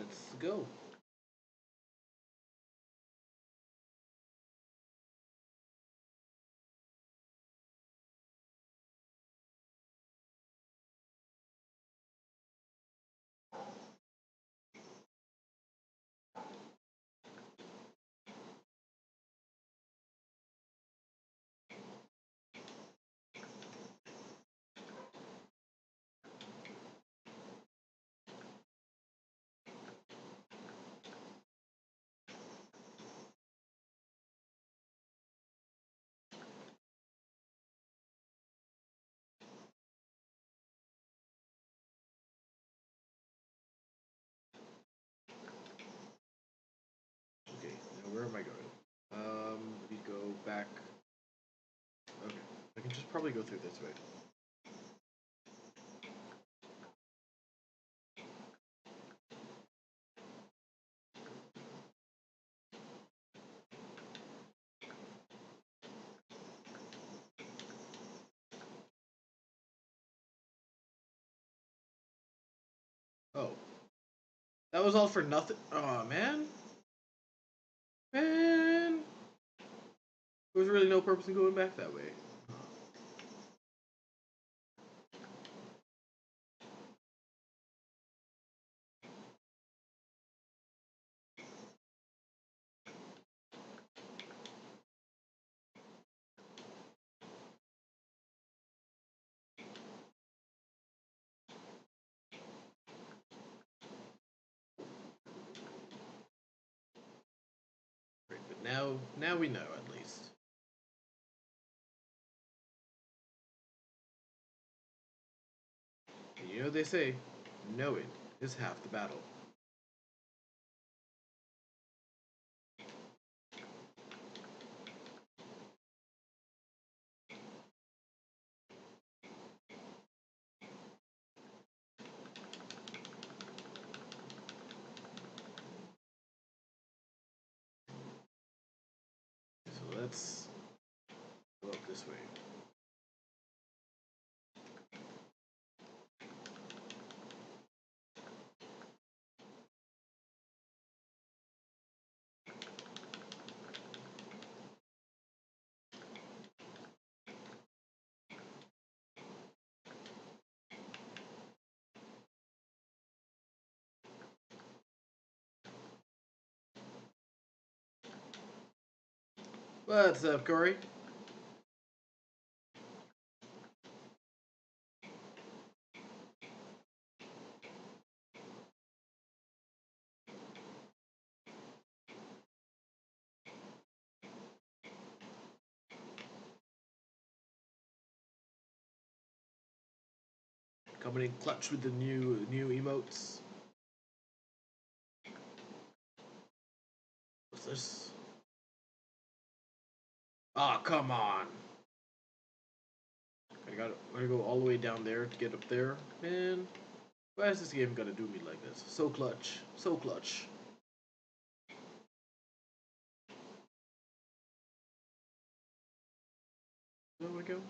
let's go. Okay, now where am I going? We go back. Okay, I can just probably go through this way. Oh, that was all for nothing. Oh man, man, there was really no purpose in going back that way. Right, but now we know at least. And you know they say, knowing is half the battle. So let's go up this way. What's up, Corey? Coming in clutch with the new emotes. What's this? Oh, come on. I gotta go all the way down there to get up there. Man, why is this game gonna do me like this? So clutch. So clutch. Where do I go?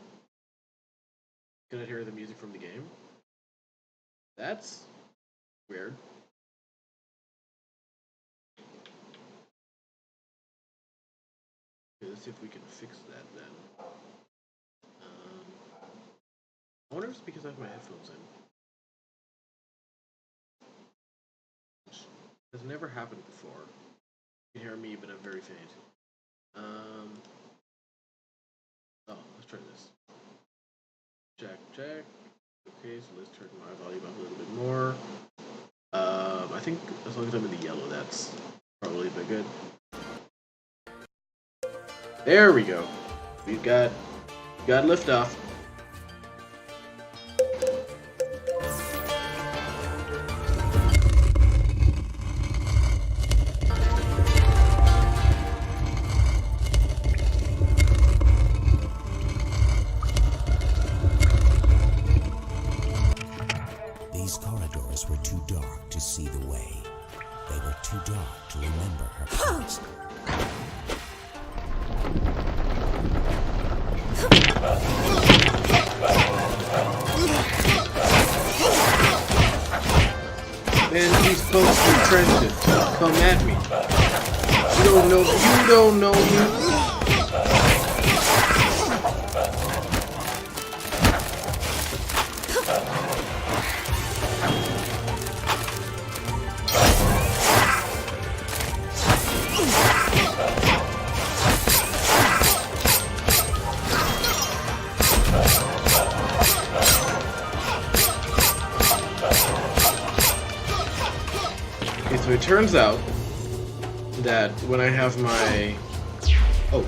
Can I hear the music from the game? That's weird. Okay, let's see if we can fix that then. I wonder if it's because I have my headphones in. Which has never happened before. You can hear me, but I'm very faint. Oh, let's try this. Check, check. Okay, so let's turn my volume up a little bit more. I think as long as I'm in the yellow, that's probably been good. There we go. We've got liftoff. These corridors were too dark to see the way. They were too dark to remember her past. Man, these folks from Trenton come at me. You don't know me. Okay, so it turns out that when I have my... Oh,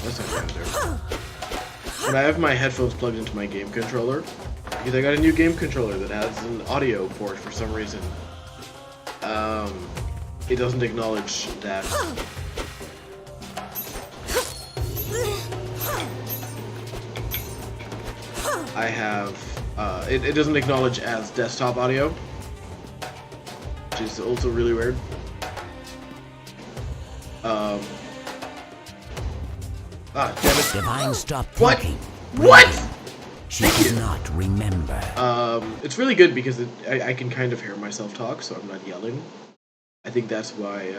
that's not right there. When I have my headphones plugged into my game controller, because I got a new game controller that has an audio port for some reason, it doesn't acknowledge that. I have, it doesn't acknowledge as desktop audio, which is also really weird. Damn it. Divine stopped What? thinking. What? She does not remember. It's really good because I can kind of hear myself talk, so I'm not yelling. I think that's why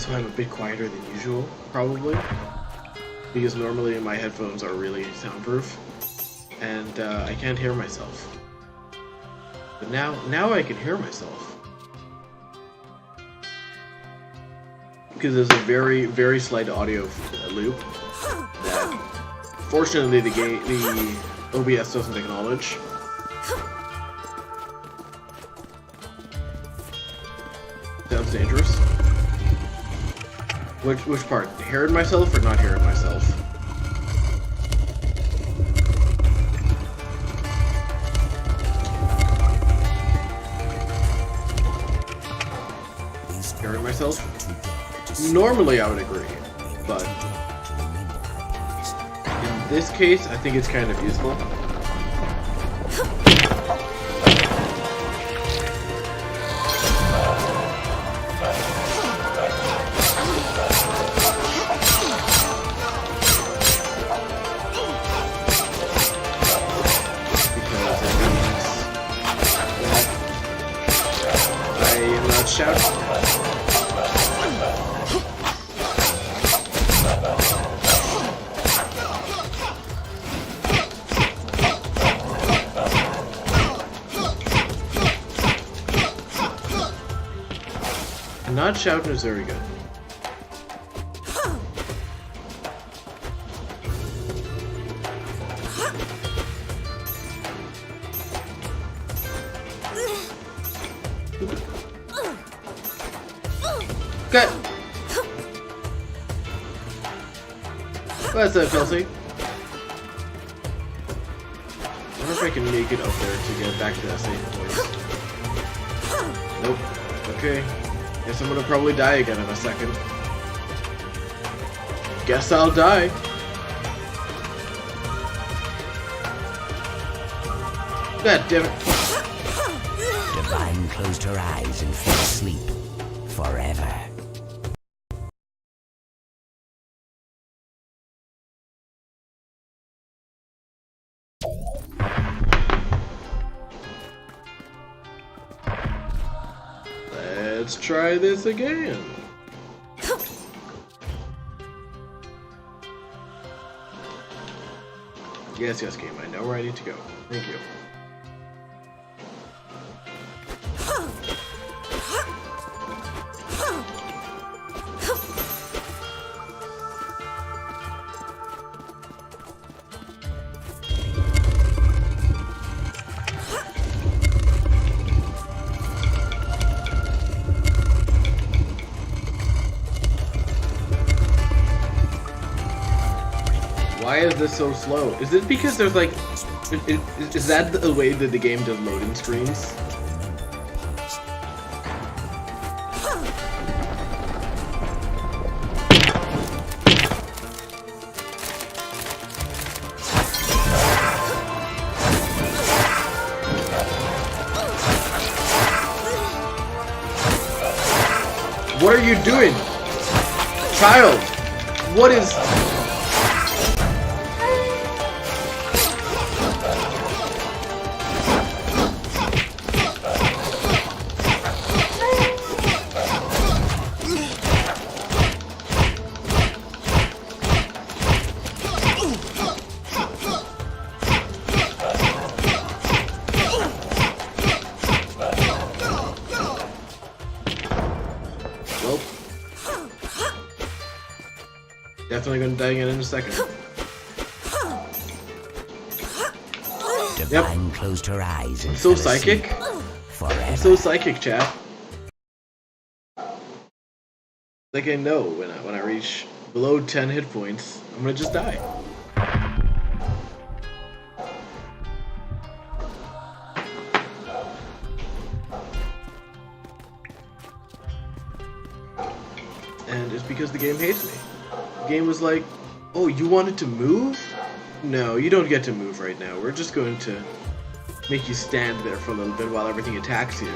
I'm a bit quieter than usual, probably. Because normally my headphones are really soundproof, and I can't hear myself. But now I can hear myself. Because there's a very, very slight audio loop that, fortunately, the OBS doesn't acknowledge. Sounds dangerous. Which part? Hearing myself or not hearing myself? Hearing myself? Normally I would agree, but in this case I think it's kind of useful. Because it means that I am not shouting. Not shouting is very good. Good. What's up, Kelsey? I wonder if I can make it up there to get back to that safe place. Nope. Okay. Guess I'm gonna probably die again in a second. Guess I'll die. God damn it. Divine closed her eyes and fell asleep forever. Let's try this again. Yes, game. I know where I need to go. Thank you. Why is this so slow? Is it because there's like... Is that the way that the game does loading screens? What are you doing? Child! What is... Chat's only gonna die again in a second. Divine closed her eyes and I'm so fell asleep psychic. forever. I'm so psychic, chat. Like I know when I reach below 10 hit points, I'm gonna just die. And it's because the game hates me. The game was like, oh, you wanted to move? No, you don't get to move right now. We're just going to make you stand there for a little bit while everything attacks you.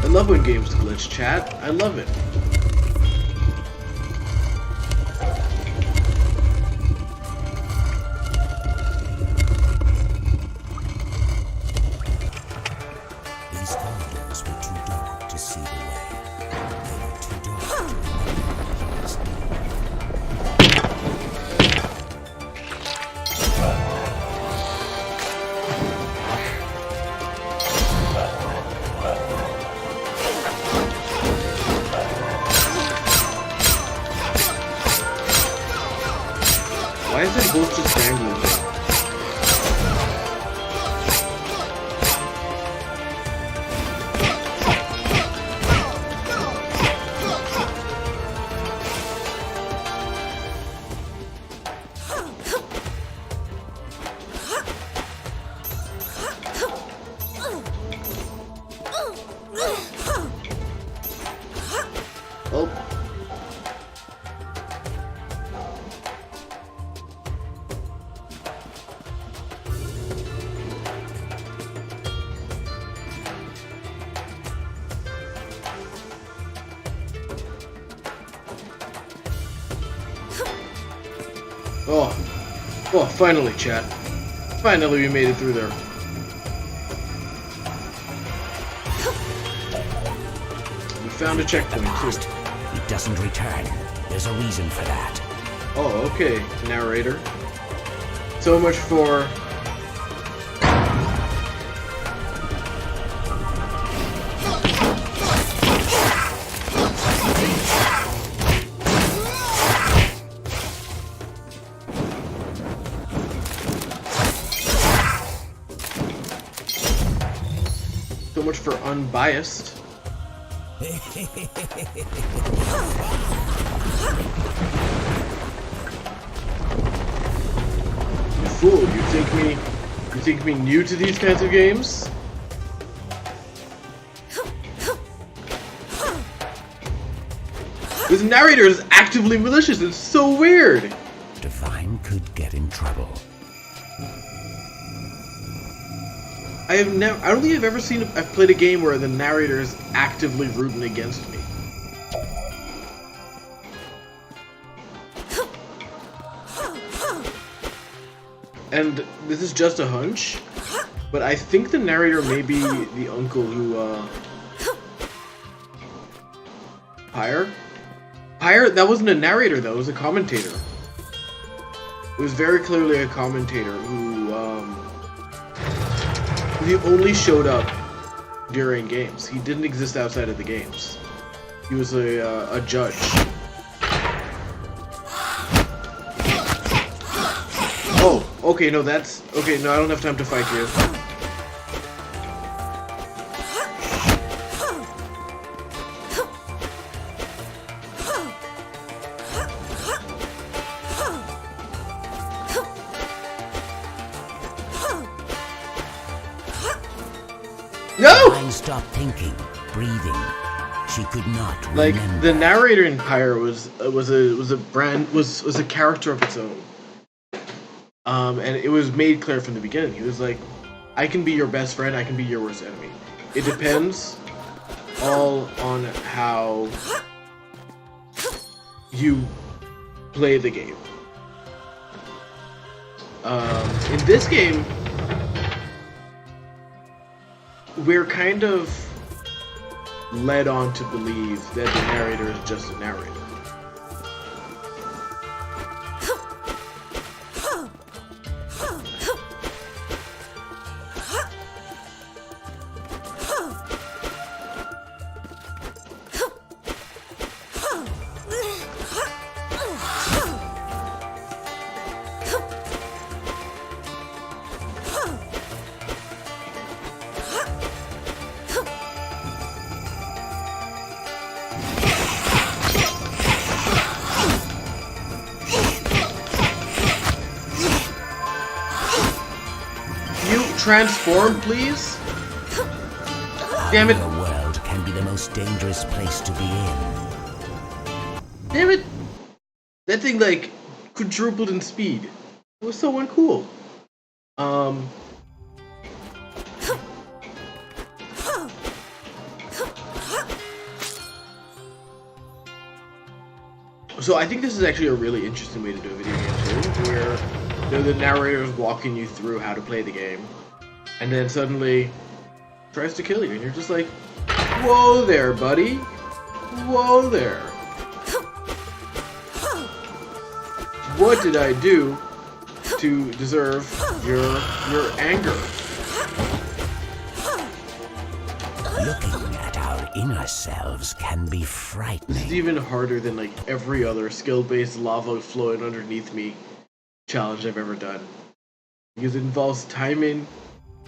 I love when games glitch, chat. I love it. These corridors were too dark to see the way. They were too dark to remember her past. Why is it both just dangling? Oh. Oh, finally, chat. Finally, we made it through there. We found a checkpoint, Past. too. He doesn't return. There's a reason for that. Oh, okay, narrator. So much for... So much for unbiased. You fool, you think me new to these kinds of games? This narrator is actively malicious, it's so weird! Divine could get in trouble. I don't think I've ever I've played a game where the narrator is actively rooting against me. And this is just a hunch, but I think the narrator may be the uncle who, Pyre? Pyre? That wasn't a narrator though, it was a commentator. It was very clearly a commentator who, he only showed up during games. He didn't exist outside of the games. He was a judge. Oh, okay, no, that's... Okay, no, I don't have time to fight you. No! Divine stopped thinking, breathing. She could not Like, remember. the narrator in Pyre was a character of its own. And it was made clear from the beginning. He was like, I can be your best friend, I can be your worst enemy. It depends all on how you play the game. In this game, we're kind of led on to believe that the narrator is just a narrator. transform, please? Damn it. The world can be the most dangerous place to be in. Damn it. That thing, like, quadrupled in speed. It was so uncool. So I think this is actually a really interesting way to do a video game too, where the narrator is walking you through how to play the game, and then suddenly tries to kill you, and you're just like, whoa there, buddy. Whoa there. What did I do to deserve your anger? Looking at our inner selves can be frightening. It's even harder than like every other skill-based lava flowing underneath me challenge I've ever done. Because it involves timing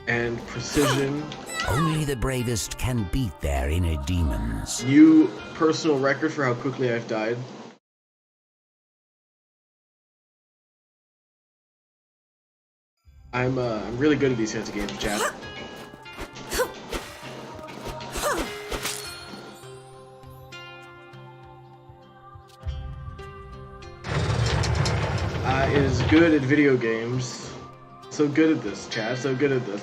and precision. Only the bravest can beat their inner demons. New personal record for how quickly I've died. I'm really good at these kinds of games, chat. Is good at video games. So good at this, chat. So good at this.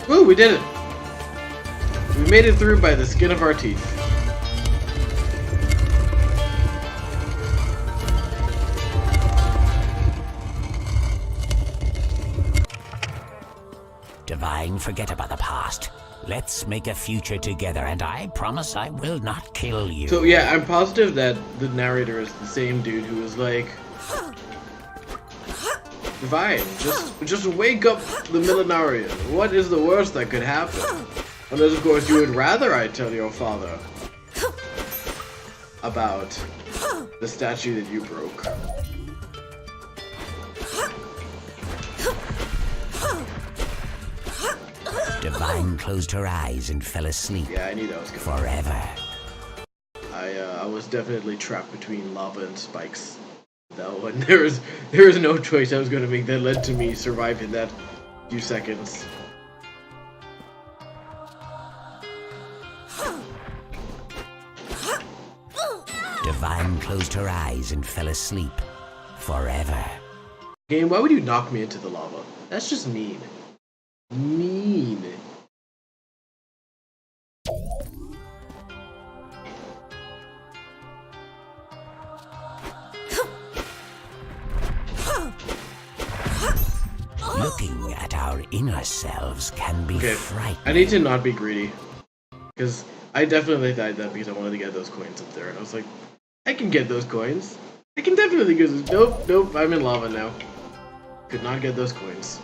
Woo, we did it! We made it through by the skin of our teeth. Divine, forget about the past. Let's make a future together, and I promise I will not kill you. So yeah, I'm positive that the narrator is the same dude who was like, Divine, just wake up the Millenarian. What is the worst that could happen? Unless, of course, you would rather I tell your father about the statue that you broke. Divine closed her eyes and fell asleep. Yeah, I knew that was coming. Forever. I was definitely trapped between lava and spikes. That one, there was no choice I was going to make that led to me surviving that few seconds. Divine closed her eyes and fell asleep. Forever. Game, why would you knock me into the lava? That's just mean. Mean. Looking at our inner selves can be frightening. I need to not be greedy. Because I definitely died that because I wanted to get those coins up there. And I was like, I can get those coins. I can definitely get those. Nope, nope, I'm in lava now. Could not get those coins.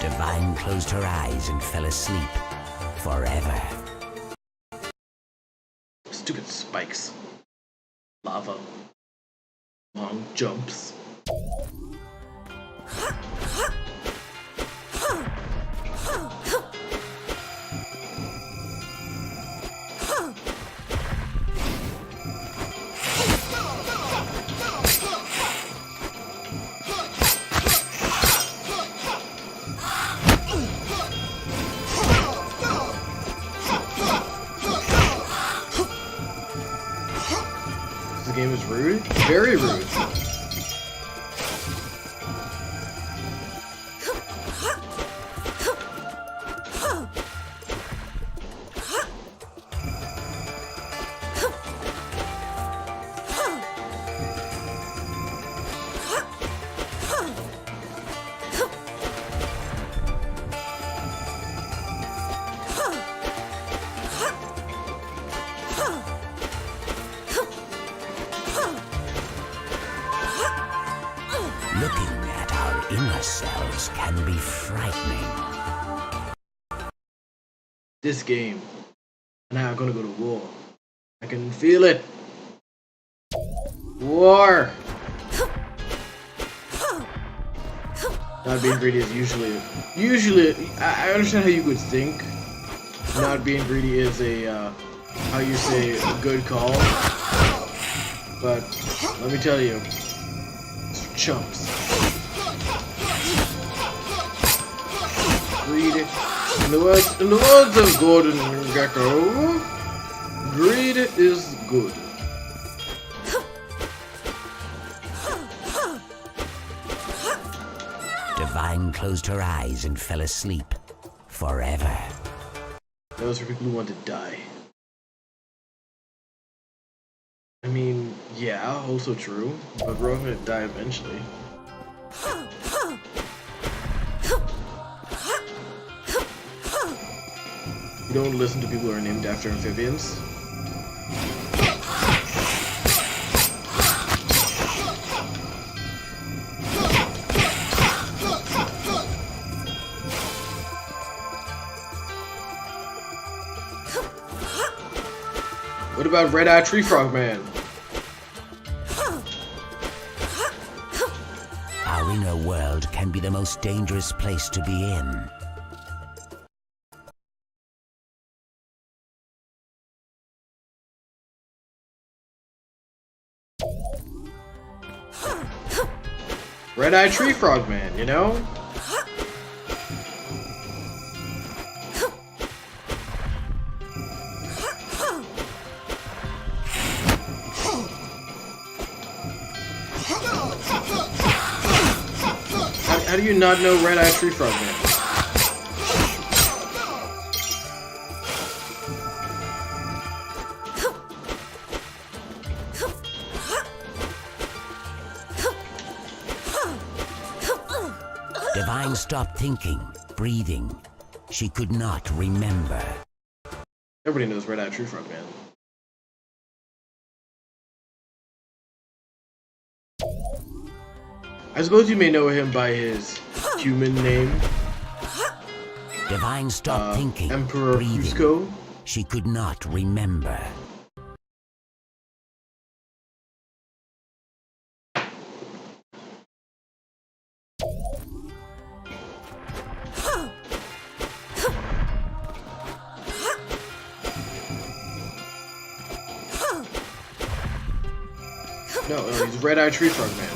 Divine closed her eyes and fell asleep. Forever. Stupid spikes. Lava. Long jumps. This game is rude. Very rude. Looking at our inner selves can be frightening. This game. Now I'm gonna go to war. I can feel it. War. Not being greedy is usually. I understand how you would think. Not being greedy is a how you say a good call. But let me tell you, it's for chumps. Greed. In the words of Gordon Gekko, greed is good. Divine closed her eyes and fell asleep forever. That was for people who want to die. I mean, yeah, also true, but we're all gonna die eventually. You don't listen to people who are named after amphibians. What about Red Eye Tree Frog Man? Our inner world can be the most dangerous place to be in. Red Eye Tree Frog Man, you know? How do you not know Red Eye Tree Frog Man? Divine stopped thinking, breathing. She could not remember. Everybody knows Red Eye Tree Frog Man. I suppose you may know him by his human name. Divine stopped thinking, Emperor breathing. Cusco. She could not remember. No, he's Red Eye Tree Frog Man.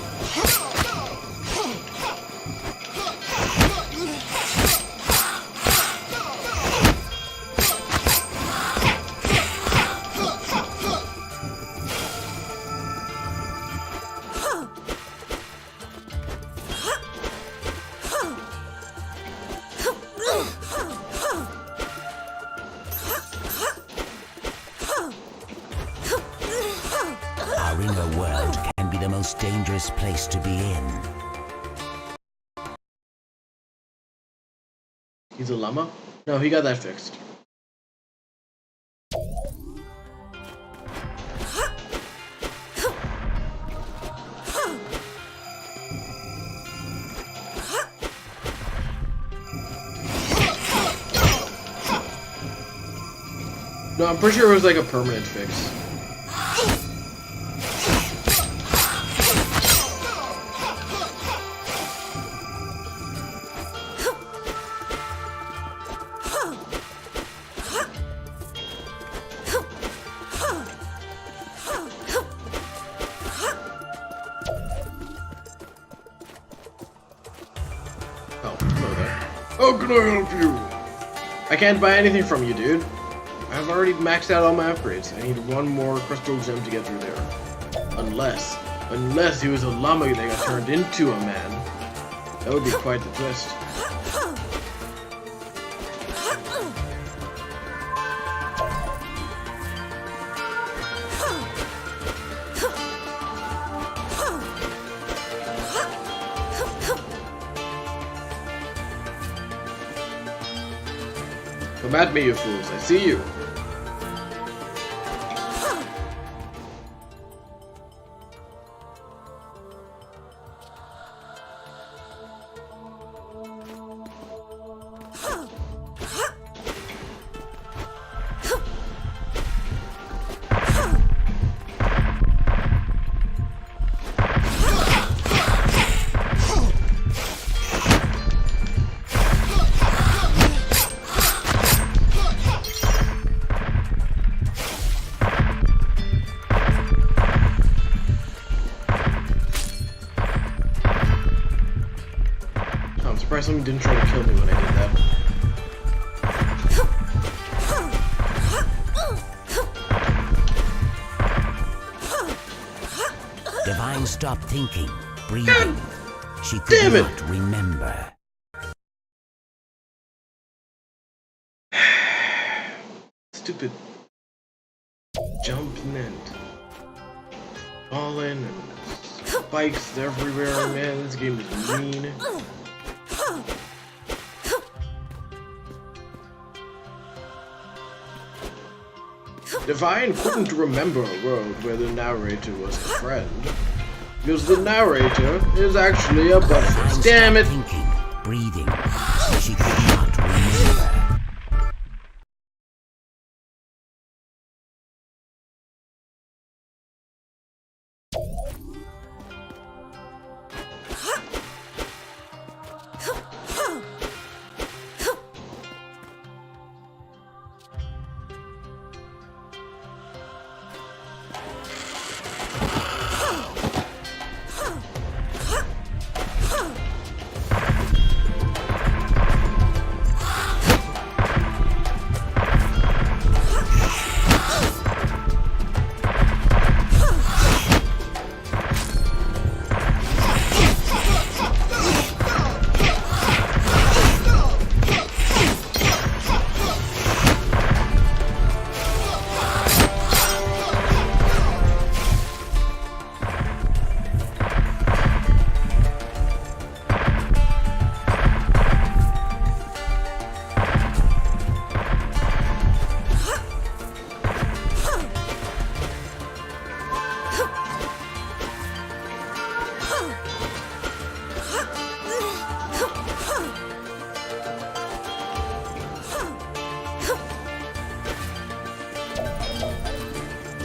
Our inner world can be the most dangerous place to be in. He's a llama? No, he got that fixed. No, I'm pretty sure it was like a permanent fix. How can I help you? I can't buy anything from you, dude. I've already maxed out all my upgrades. I need one more crystal gem to get through there. Unless he was a llama that got turned into a man. That would be quite the twist. Come at me, you fools. I see you. Surprised someone didn't try to kill me when I did that. Divine stopped thinking, breathing. She could not remember. Stupid jumping and falling and spikes everywhere, man. This game is mean. Divine couldn't remember a world where the narrator was a friend, because the narrator is actually a butterfly. Damn it! Thinking, breathing. She could not remember.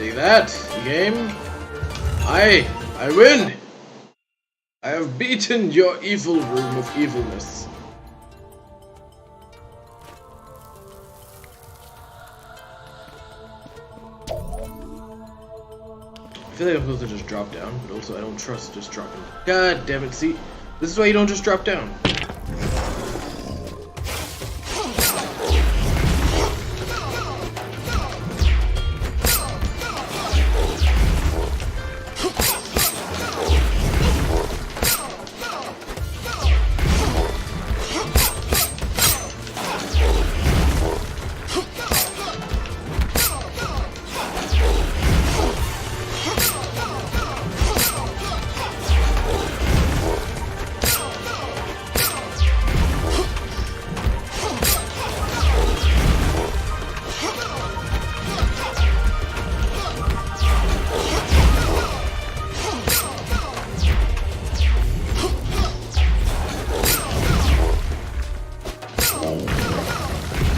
See that, game? I win! I have beaten your evil room of evilness. I feel like I'm supposed to just drop down, but also I don't trust just dropping. God damn it, see? This is why you don't just drop down.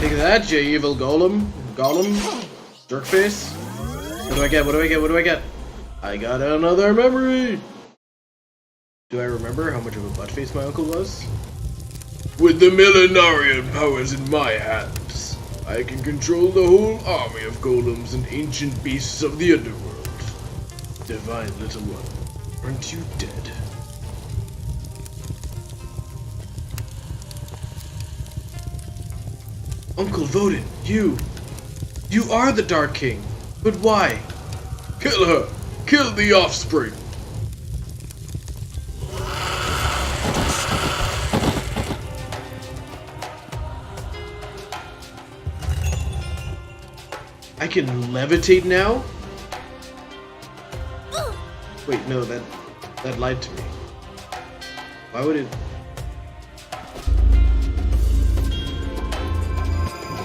Take that, you evil golem. Jerkface. What do I get? What do I get? What do I get? I got another memory! Do I remember how much of a buttface my uncle was? With the millenarian powers in my hands, I can control the whole army of golems and ancient beasts of the underworld. Divine little one, aren't you dead? Uncle Vodin, you are the Dark King. But why? Kill her! Kill the offspring! I can levitate now? Wait, no, that lied to me. Why would it...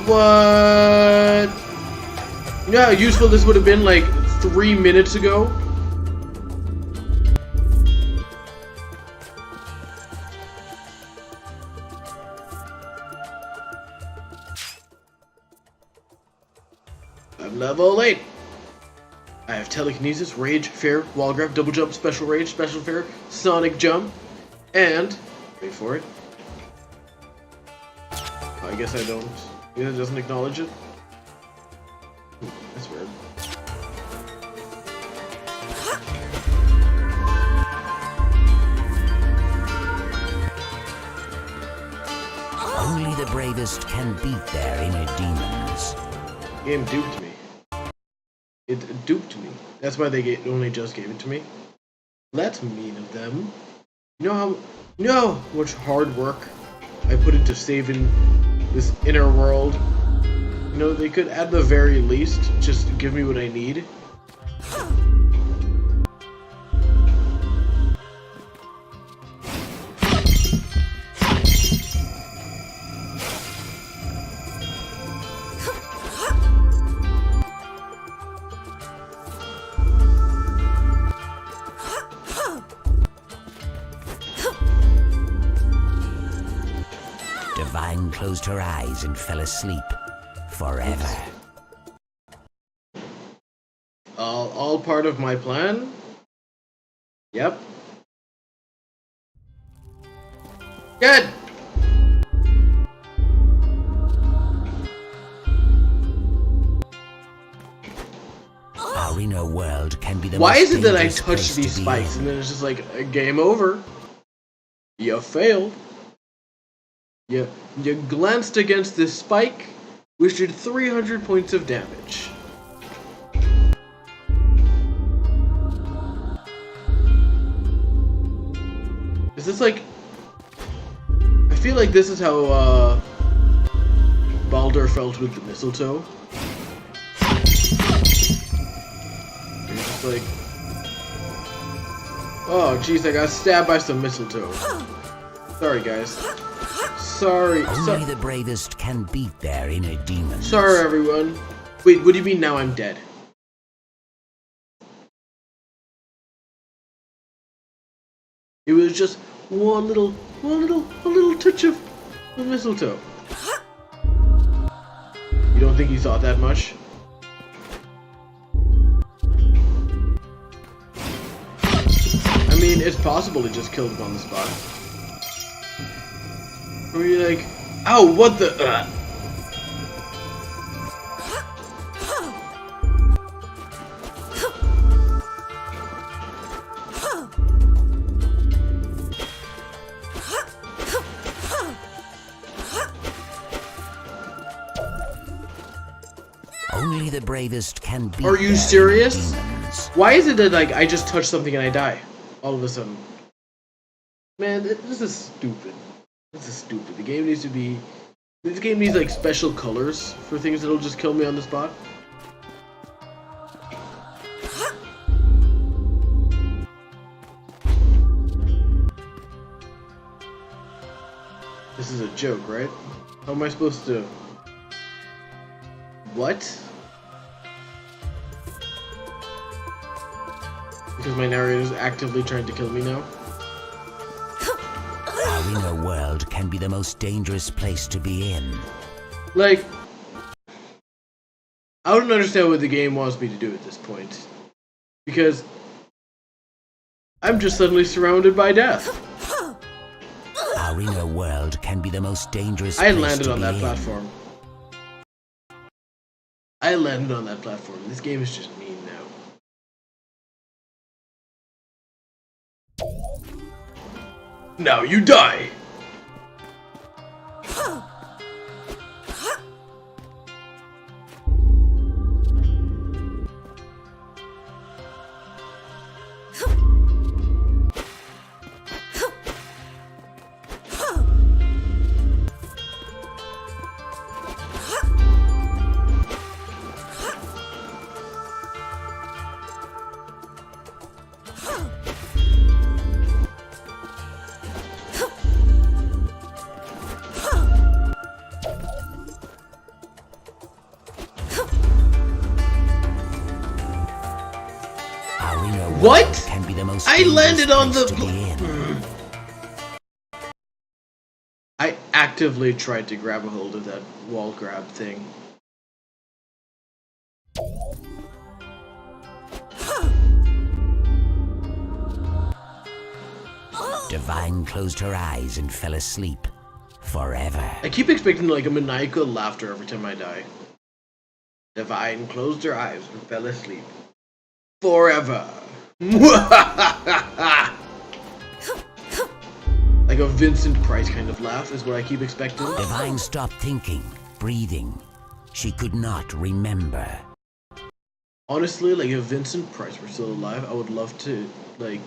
What? You know how useful this would have been like 3 minutes ago? I'm level 8. I have telekinesis, rage, fair, wall grab, double jump, special rage, special fair, sonic jump, and wait for it. I guess I don't. It doesn't acknowledge it. That's weird. Only the bravest can beat their inner demons. Game duped me. It duped me. That's why they only just gave it to me. That's mean of them. You know how much hard work I put into saving this inner world? You know, they could at the very least just give me what I need. Divine closed her eyes and fell asleep forever. All part of my plan? Yep. Good! Our inner world can be the Why most is it that I dangerous touch place these to be spikes in. and then it's just like, game over? You failed. You glanced against this spike, which did 300 points of damage. Is this like... I feel like this is how Baldur felt with the mistletoe. You're just like... Oh jeez, I got stabbed by some mistletoe. Sorry guys. Sorry. Only the bravest can beat their inner demons. Sorry everyone. Wait, what do you mean now I'm dead? It was just a little touch of mistletoe. You don't think he thought that much? I mean, it's possible he just killed him on the spot. Or you're like, ow, what the? Only the bravest can beat Are you their serious? inner demons. Why is it that like I just touch something and I die all of a sudden? Man, this is stupid. This is stupid. The game needs to be... This game needs like special colors for things that'll just kill me on the spot. This is a joke, right? How am I supposed to... What? Because my narrator is actively trying to kill me now? Our inner world can be the most dangerous place to be in. Like... I don't understand what the game wants me to do at this point. Because... I'm just suddenly surrounded by death. Our inner world can be the most dangerous I place landed to on be that in. platform. I landed on that platform. This game is just mean now. Now you die! Our inner world What? can be the most I dangerous landed on place the... to be in. I actively tried to grab a hold of that wall grab thing. Divine closed her eyes and fell asleep forever. I keep expecting like a maniacal laughter every time I die. Divine closed her eyes and fell asleep. Forever. Like a Vincent Price kind of laugh is what I keep expecting. Divine stopped thinking, breathing. She could not remember. Honestly, like if Vincent Price were still alive, I would love to like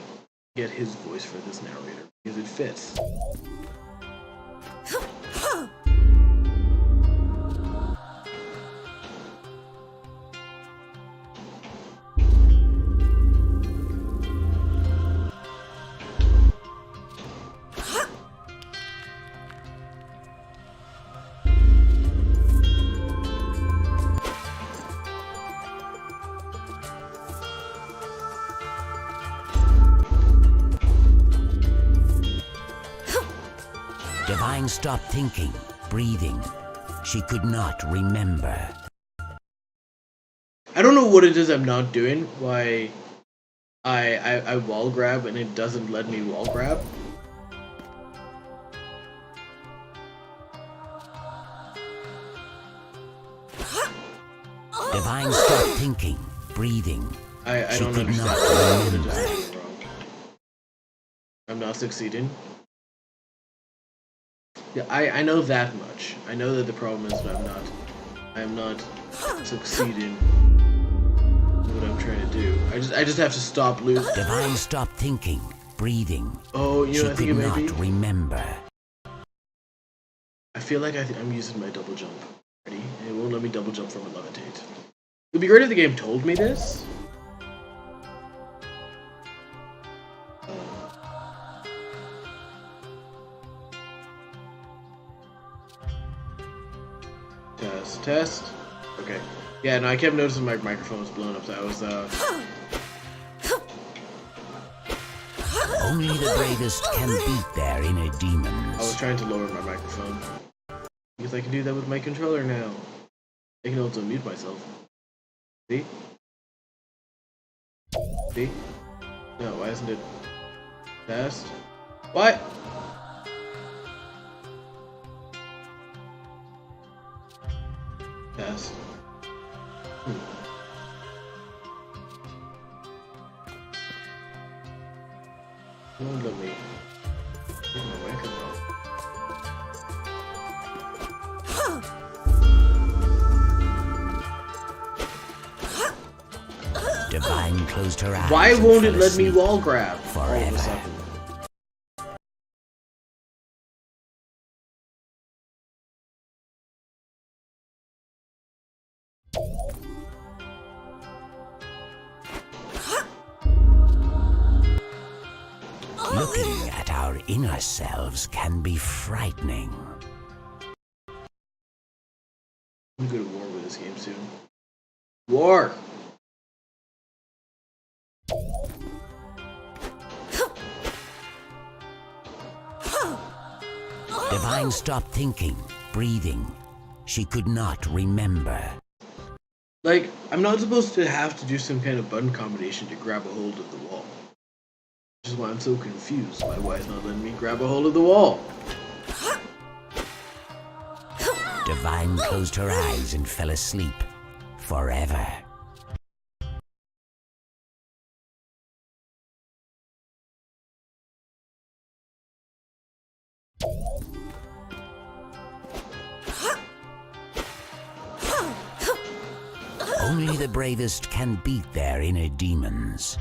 get his voice for this narrator because it fits. Divine stopped thinking, breathing. She could not remember. I don't know what it is I'm not doing. Why I wall grab and it doesn't let me wall grab. Divine stopped thinking, breathing. I She don't could understand. not What it remember. is I'm doing wrong. I'm not succeeding. Yeah, I know that much. I know that the problem is that I'm not succeeding in what I'm trying to do. I just have to stop losing. Divine stopped thinking, breathing. Oh, you She know what I think could it may not be? remember. I feel like I'm using my double jump. Ready? And it won't let me double jump from a levitate. It'd be great if the game told me this. Test. Okay. Yeah, no, I kept noticing my microphone was blowing up, so I was, Only the bravest can beat their inner I was demons. trying to lower my microphone. Because I can do that with my controller now. I can also mute myself. See? See? No, why isn't it fast? What? Fast. Don't let me get my microphone. Divine closed her eyes. Why and won't it fell let me asleep. wall grab all of Forever. a sudden? Looking at our inner selves can be frightening. I'm gonna go to war with this game soon. War! Divine stopped thinking, breathing. She could not remember. Like, I'm not supposed to have to do some kind of button combination to grab a hold of the wall. Which is why I'm so confused by why it's not letting me grab a hold of the wall. Divine closed her eyes and fell asleep forever. Only the bravest can beat their inner demons.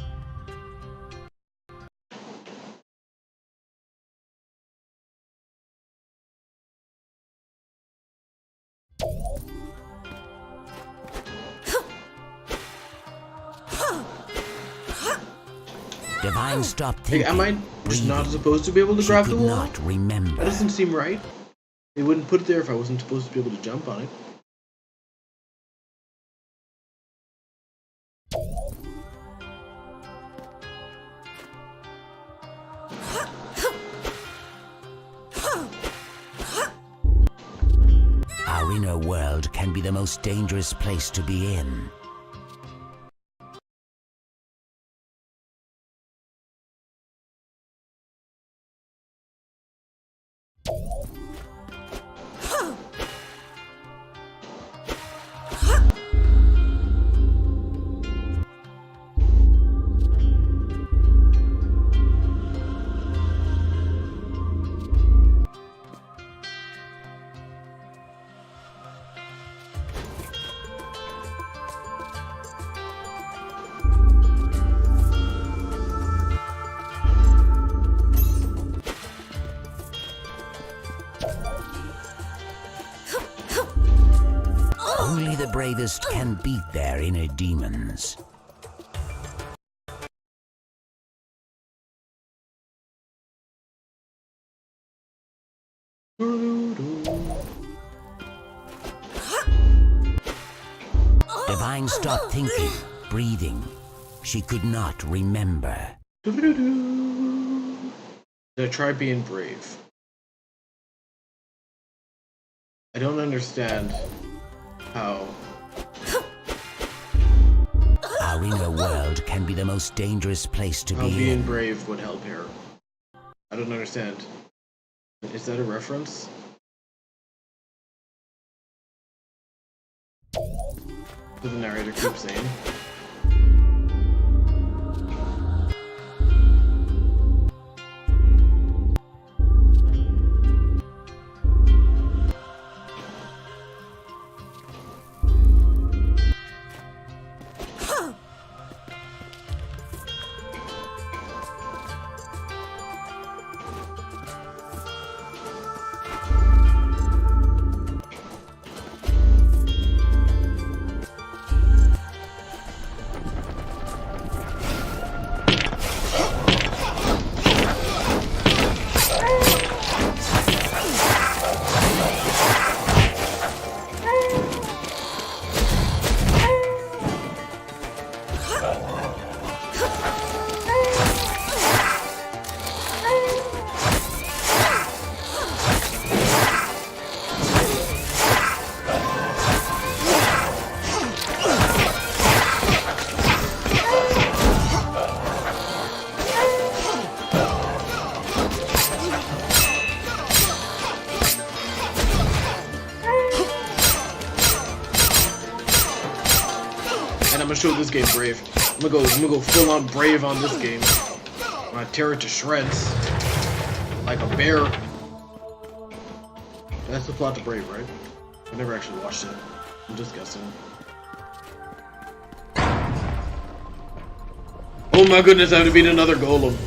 Divine stopped Like, thinking. am I just not breathing. supposed to be able to She grab could the wall? not remember. That doesn't seem right. They wouldn't put it there if I wasn't supposed to be able to jump on it. world can be the most dangerous place to be in. Only the bravest can beat their inner demons. Divine stopped thinking, breathing. She could not remember. Did I try being brave? I don't understand how. Our inner world can be the most dangerous place to How be being in. brave would help here. I don't understand. Is that a reference? To the narrator keeps saying. And I'm gonna show this game brave. I'm gonna go full on brave on this game. I'm gonna tear it to shreds. Like a bear. That's the plot to Brave, right? I never actually watched it. I'm just guessing. Oh my goodness, I have to beat another golem.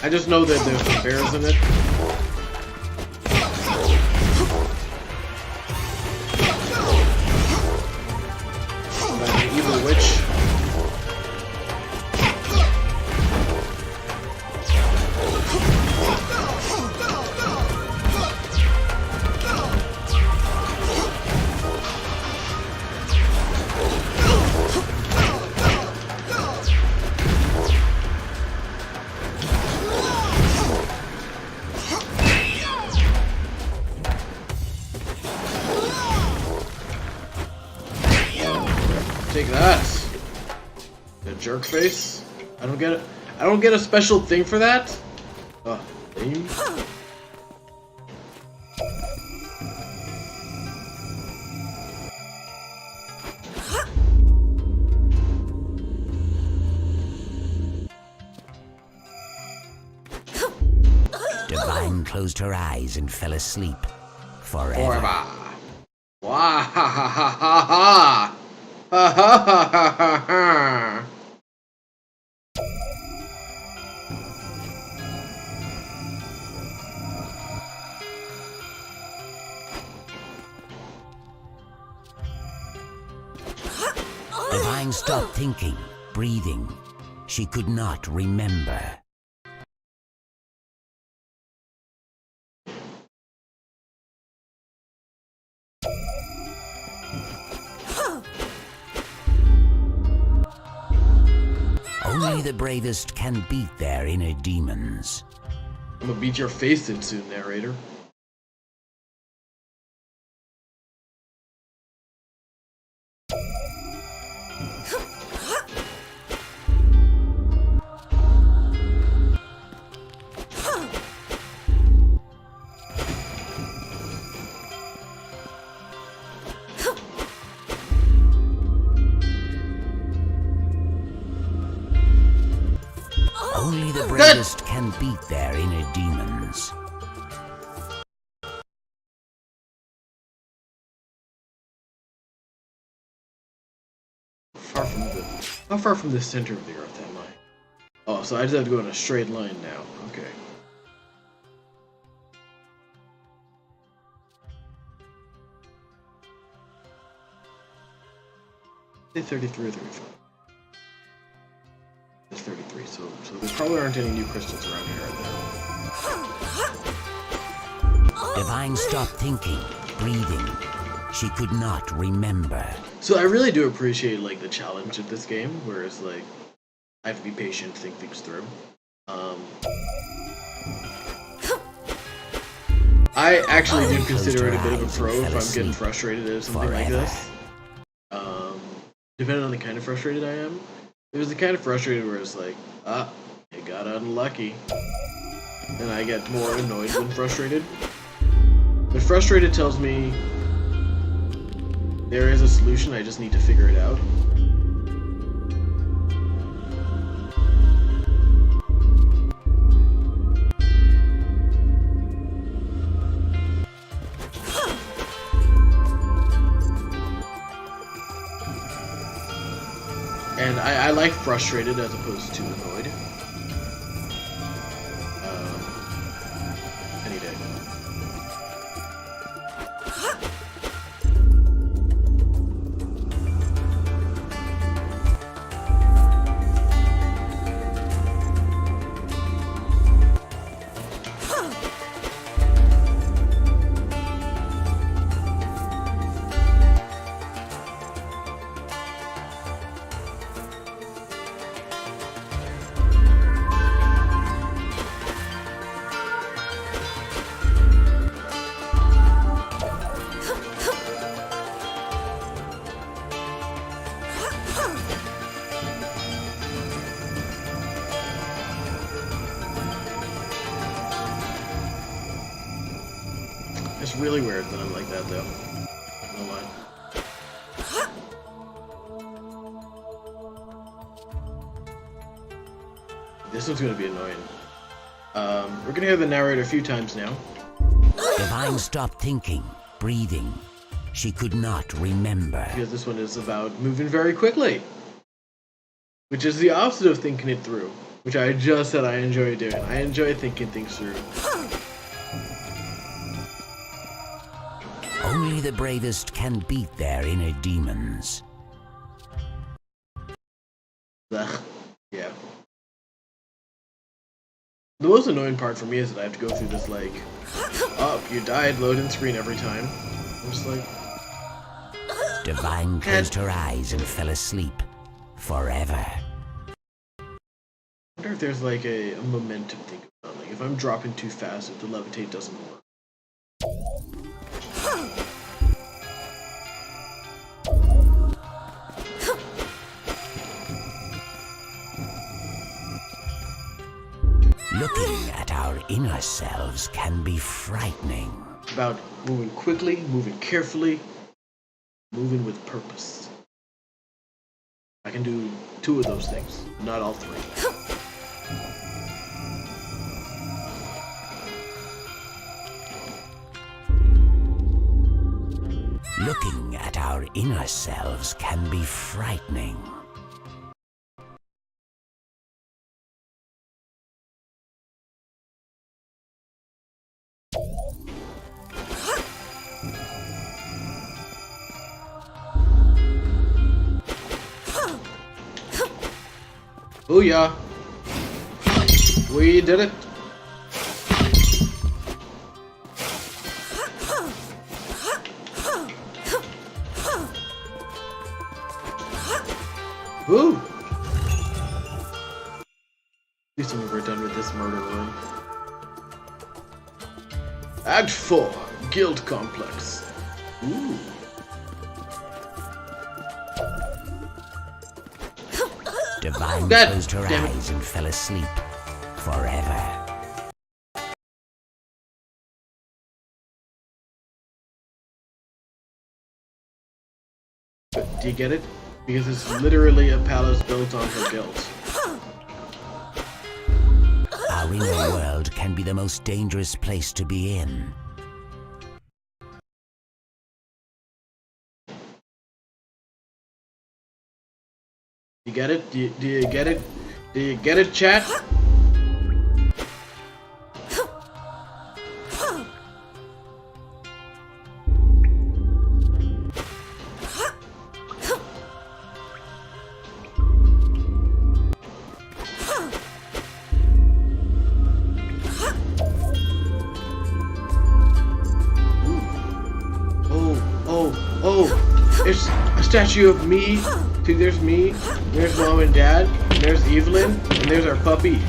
I just know that there's some bears in it. Like an evil witch. Take that. The jerk face. I don't get it. I don't get a special thing for that. Lame. Divine closed her eyes and fell asleep forever. Forever. Wah ha ha ha ha ha. Ha ha ha ha ha ha. Divine stopped thinking, breathing. She could not remember. Only the bravest can beat their inner demons. I'm gonna beat your face in soon, narrator. Only the bravest can beat their inner demons. How far from the center of the earth am I? Oh, so I just have to go in a straight line now. Okay. Say 33 or 35. It's 33, so there probably aren't any new crystals around here, are there? Divine stopped thinking, breathing. She could not remember. So I really do appreciate like the challenge of this game, where it's like I have to be patient, think things through. I actually do consider it a bit of a pro if I'm getting frustrated at something like this. Depending on the kind of frustrated I am. It was the kind of frustrated where it's like, you got unlucky. And I get more annoyed than frustrated. But frustrated tells me there is a solution, I just need to figure it out. And I like frustrated as opposed to annoyed. Any day. It's really weird that I'm like that, though. No lie. This one's gonna be annoying. We're gonna hear the narrator a few times now. Divine stopped thinking, breathing. She could not remember. Because this one is about moving very quickly. Which is the opposite of thinking it through. Which I just said I enjoy doing. I enjoy thinking things through. Only the bravest can beat their inner demons. Ugh. Yeah. The most annoying part for me is that I have to go through this, like, oh, you died, loading screen every time. I'm just like... Divine closed her eyes and fell asleep. Forever. I wonder if there's, like, a momentum thing about, like, if I'm dropping too fast, if the levitate doesn't work. Looking at our inner selves can be frightening. About moving quickly, moving carefully, moving with purpose. I can do 2 of those things, not all 3. Looking at our inner selves can be frightening. Booyah! We did it! Woo! Act 4, Guild Complex. Ooh. Divine God closed her damn it. eyes and fell asleep forever. But do you get it? Because it's literally a palace built on her guilt. Our inner world can be the most dangerous place to be in. You get it? Do you get it? Do you get it, chat? There's a statue of me. See, there's me, there's Mom and Dad, and there's Evelyn, and there's our puppy.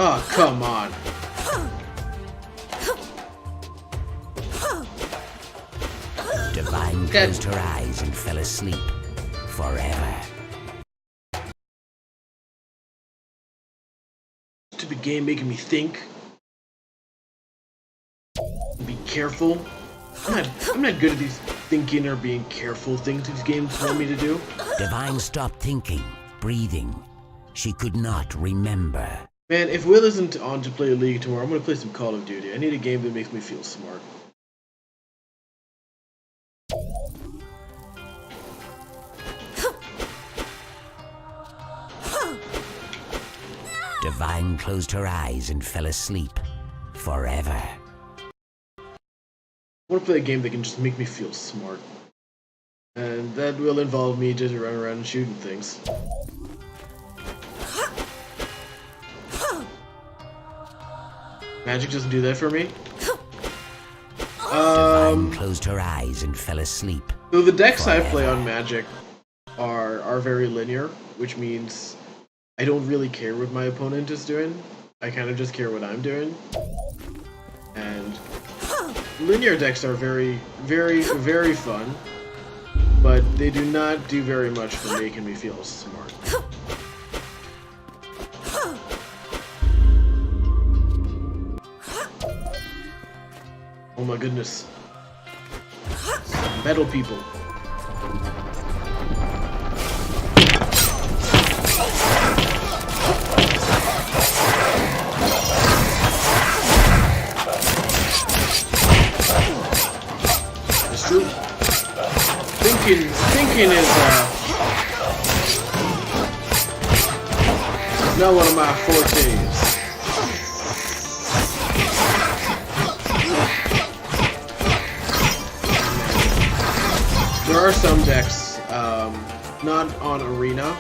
Oh, come on. Divine closed her eyes and fell asleep forever. Stupid game making me think. Be careful. I'm not good at these thinking or being careful things these games want me to do. Divine stopped thinking, breathing. She could not remember. Man, if Will isn't on to play a League tomorrow, I'm gonna play some Call of Duty. I need a game that makes me feel smart. Divine closed her eyes and fell asleep forever. I want to play a game that can just make me feel smart. And that will involve me just running around and shooting things. Magic doesn't do that for me. Divine closed her eyes and fell asleep. So the decks I play on Magic are very linear, which means I don't really care what my opponent is doing. I kind of just care what I'm doing. And linear decks are very, very, very fun, but they do not do very much for making me feel smart. Oh my goodness. Metal people. It's true. Thinking is not one of my fortes. There are some decks, not on Arena,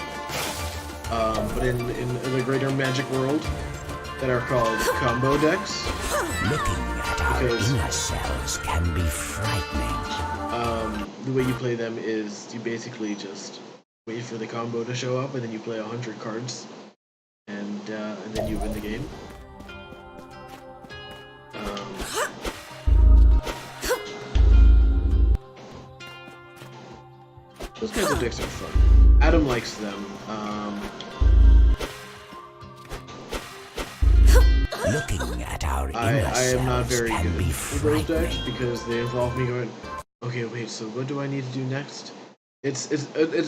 but in the greater Magic world, that are called combo decks. Looking at our inner selves can be frightening. The way you play them is you basically just wait for the combo to show up, and then you play 100 cards, and then you win the game. Those kinds of decks are fun. Adam likes them. Looking at our I inner am not selves very can good be with those decks frightening. because they involve me going, okay, wait, so what do I need to do next? It's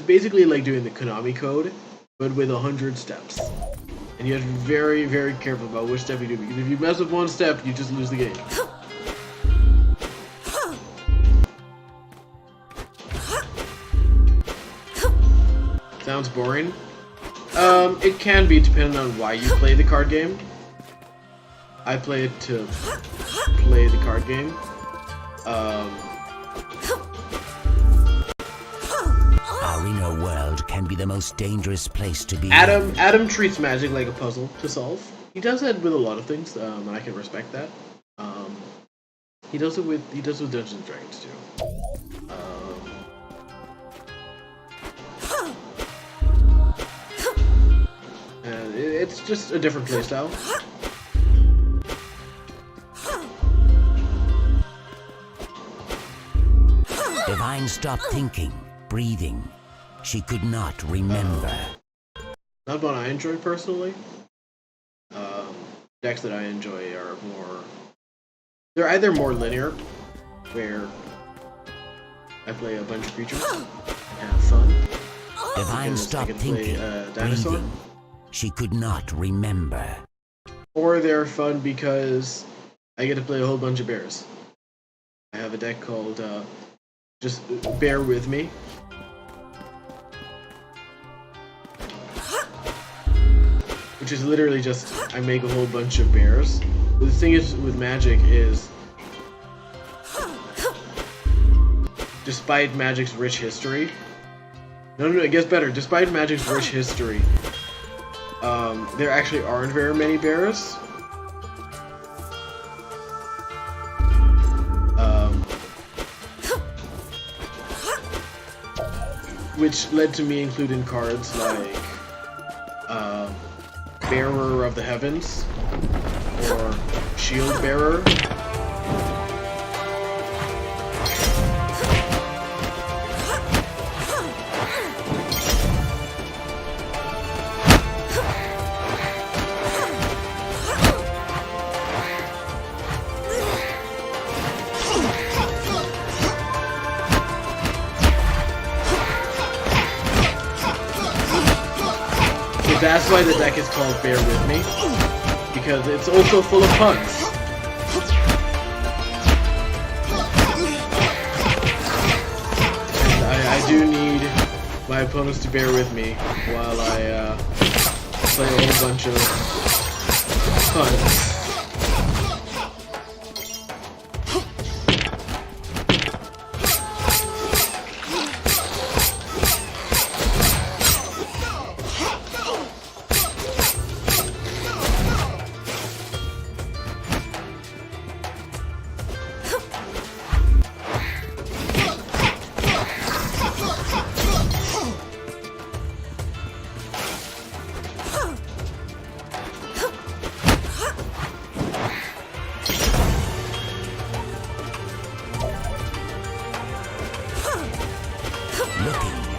basically like doing the Konami code, but with 100 steps. And you have to be very, very careful about which step you do, because if you mess with one step, you just lose the game. Sounds boring? It can be depending on why you play the card game. I play it to play the card game. Our inner world can be the most dangerous place to be. Adam treats magic like a puzzle to solve. He does that with a lot of things, and I can respect that. He does it with Dungeons and Dragons too. And it's just a different playstyle. Divine stopped thinking, breathing. She could not remember. Not what I enjoy personally. Decks that I enjoy are more. They're either more linear, where I play a bunch of creatures and have fun. Divine Because I stopped can play thinking, a dinosaur. breathing. She could not remember. Or they're fun because I get to play a whole bunch of bears. I have a deck called just Bear With Me. Which is literally just, I make a whole bunch of bears. But the thing is with Magic is, despite Magic's rich history, no, it gets better. Despite Magic's rich history, there actually aren't very many bears. Which led to me including cards like Bearer of the Heavens or Shield Bearer. That's why the deck is called Bear With Me, because it's also full of puns. And I do need my opponents to bear with me while I play a whole bunch of puns.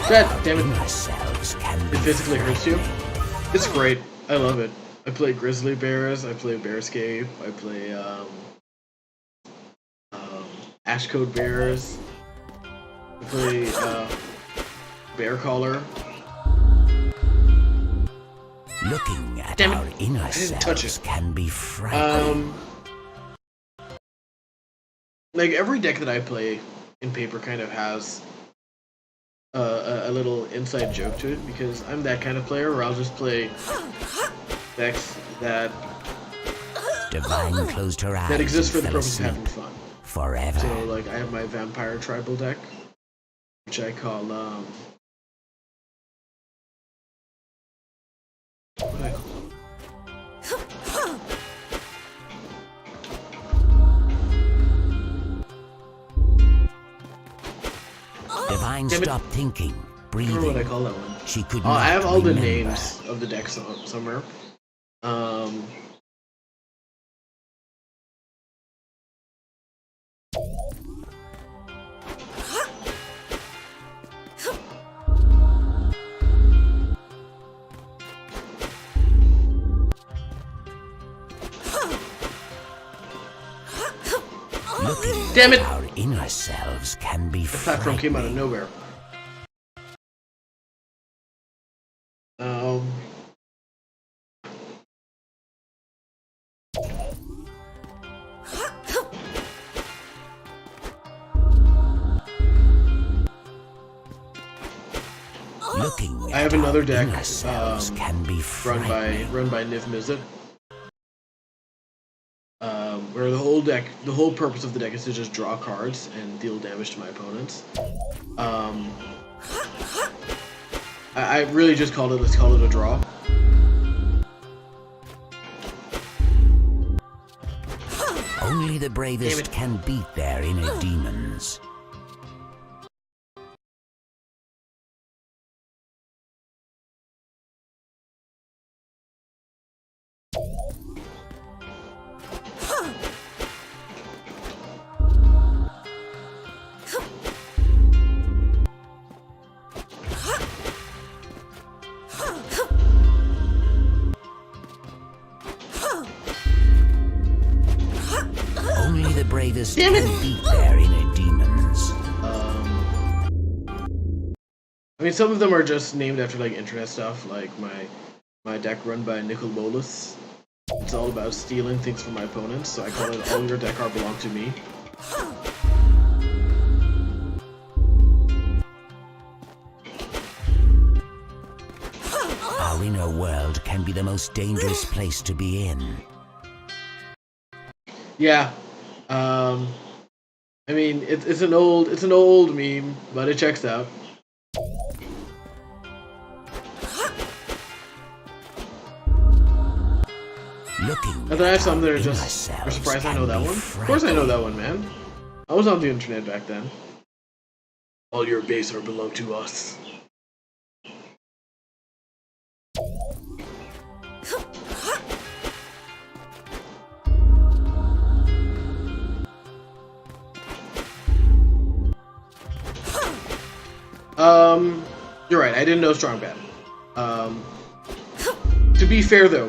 God damn it. It physically hurts you. It's great. I love it. I play Grizzly Bears, I play Bearscape, I play Ashcode Bears, I play Bear Collar. Looking at Damn it. our inner touch selves it. can be frightening. Like every deck that I play in paper kind of has a little inside joke to it, because I'm that kind of player where I'll just play decks that Divine closed her eyes exist for and the fell purpose of asleep having fun. forever. So like I have my Vampire Tribal deck, which I call what do I call it? Divine Damn it. stopped thinking, I don't know what I breathing. call that one. She could Oh, not I have all the remember. names of the decks somewhere. Damn it! Our inner selves can be The platform came out of frightening. nowhere. Um. Looking I have at another our deck, inner selves can be frightening. run by Niv Mizzet. Where the whole purpose of the deck is to just draw cards and deal damage to my opponents. I really just called it. Let's call it a draw. Only the bravest can beat their inner demons. Only the bravest Damn it! can beat their inner demons. I mean, some of them are just named after like internet stuff, like my deck run by Nicol Bolas. It's all about stealing things from my opponents, so I call it all your deck are belong to me. Our inner world can be the most dangerous place to be in. Yeah. I mean, it's an old meme, but it checks out. Looking And then I have some that are inner just are selves surprised I can know that be one. Of course I know that one, man. I was on the internet back then. All your base are belong to us. You're right. I didn't know Strong Bad. To be fair, though,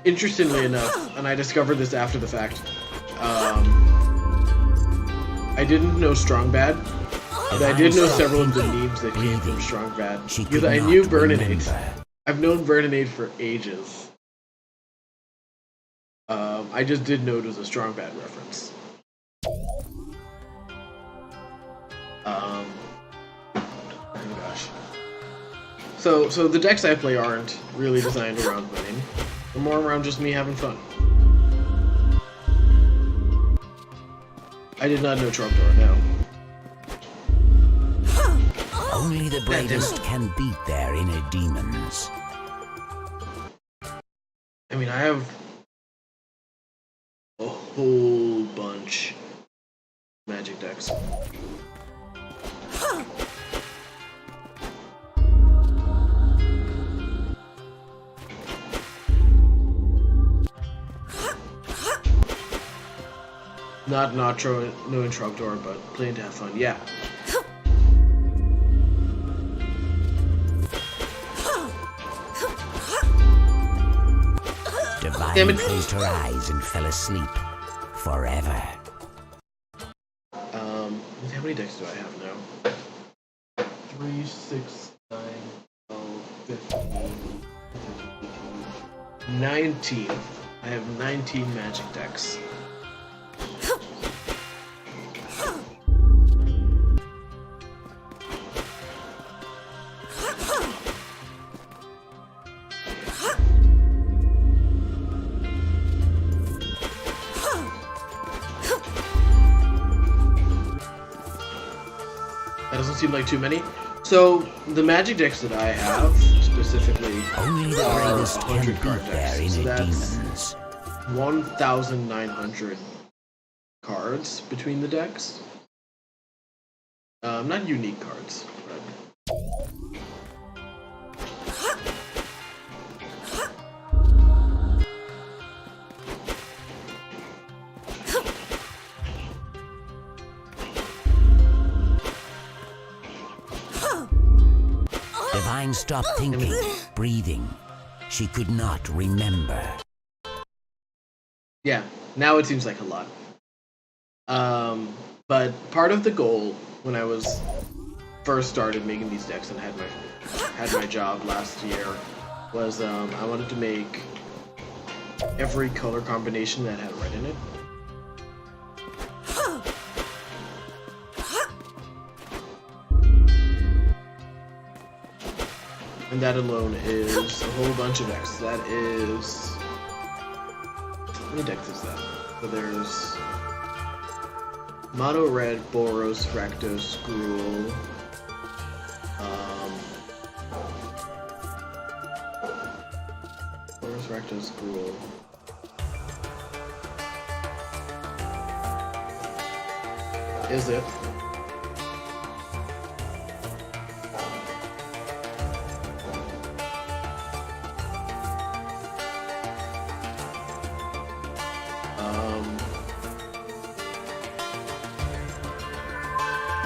interestingly enough, and I discovered this after the fact, I didn't know Strong Bad, but I did know several of the memes that came from Strong Bad. She Because could I not knew Burninate. remember. I've known Burninate for ages. I just didn't know it was a Strong Bad reference. Oh gosh. So the decks I play aren't really designed around winning. They're more around just me having fun. I did not know Trumdor, no. Only the bravest can beat their inner demons. I mean, I have a whole bunch of Magic decks. Not no Trumdor, but playing to have fun. Yeah. Damn Divine it. closed her eyes and fell asleep forever. How many decks do I have now? 3, 6, 9, 12, 15, 19. I have 19 Magic decks. That doesn't seem like too many. So, the Magic decks that I have, specifically, Only the are bravest can 100 beat card their decks. So inner that's demons. 1,900 cards between the decks. Not unique cards, but... Divine stopped thinking, breathing. She could not remember. Yeah, now it seems like a lot. part of the goal when I was first started making these decks and had my job last year was I wanted to make every color combination that had red in it. And that alone is a whole bunch of decks. That is... How many decks is that? So there's... Mono Red, Boros, Rakdos, Gruul. Boros, Rakdos, Gruul. Is it?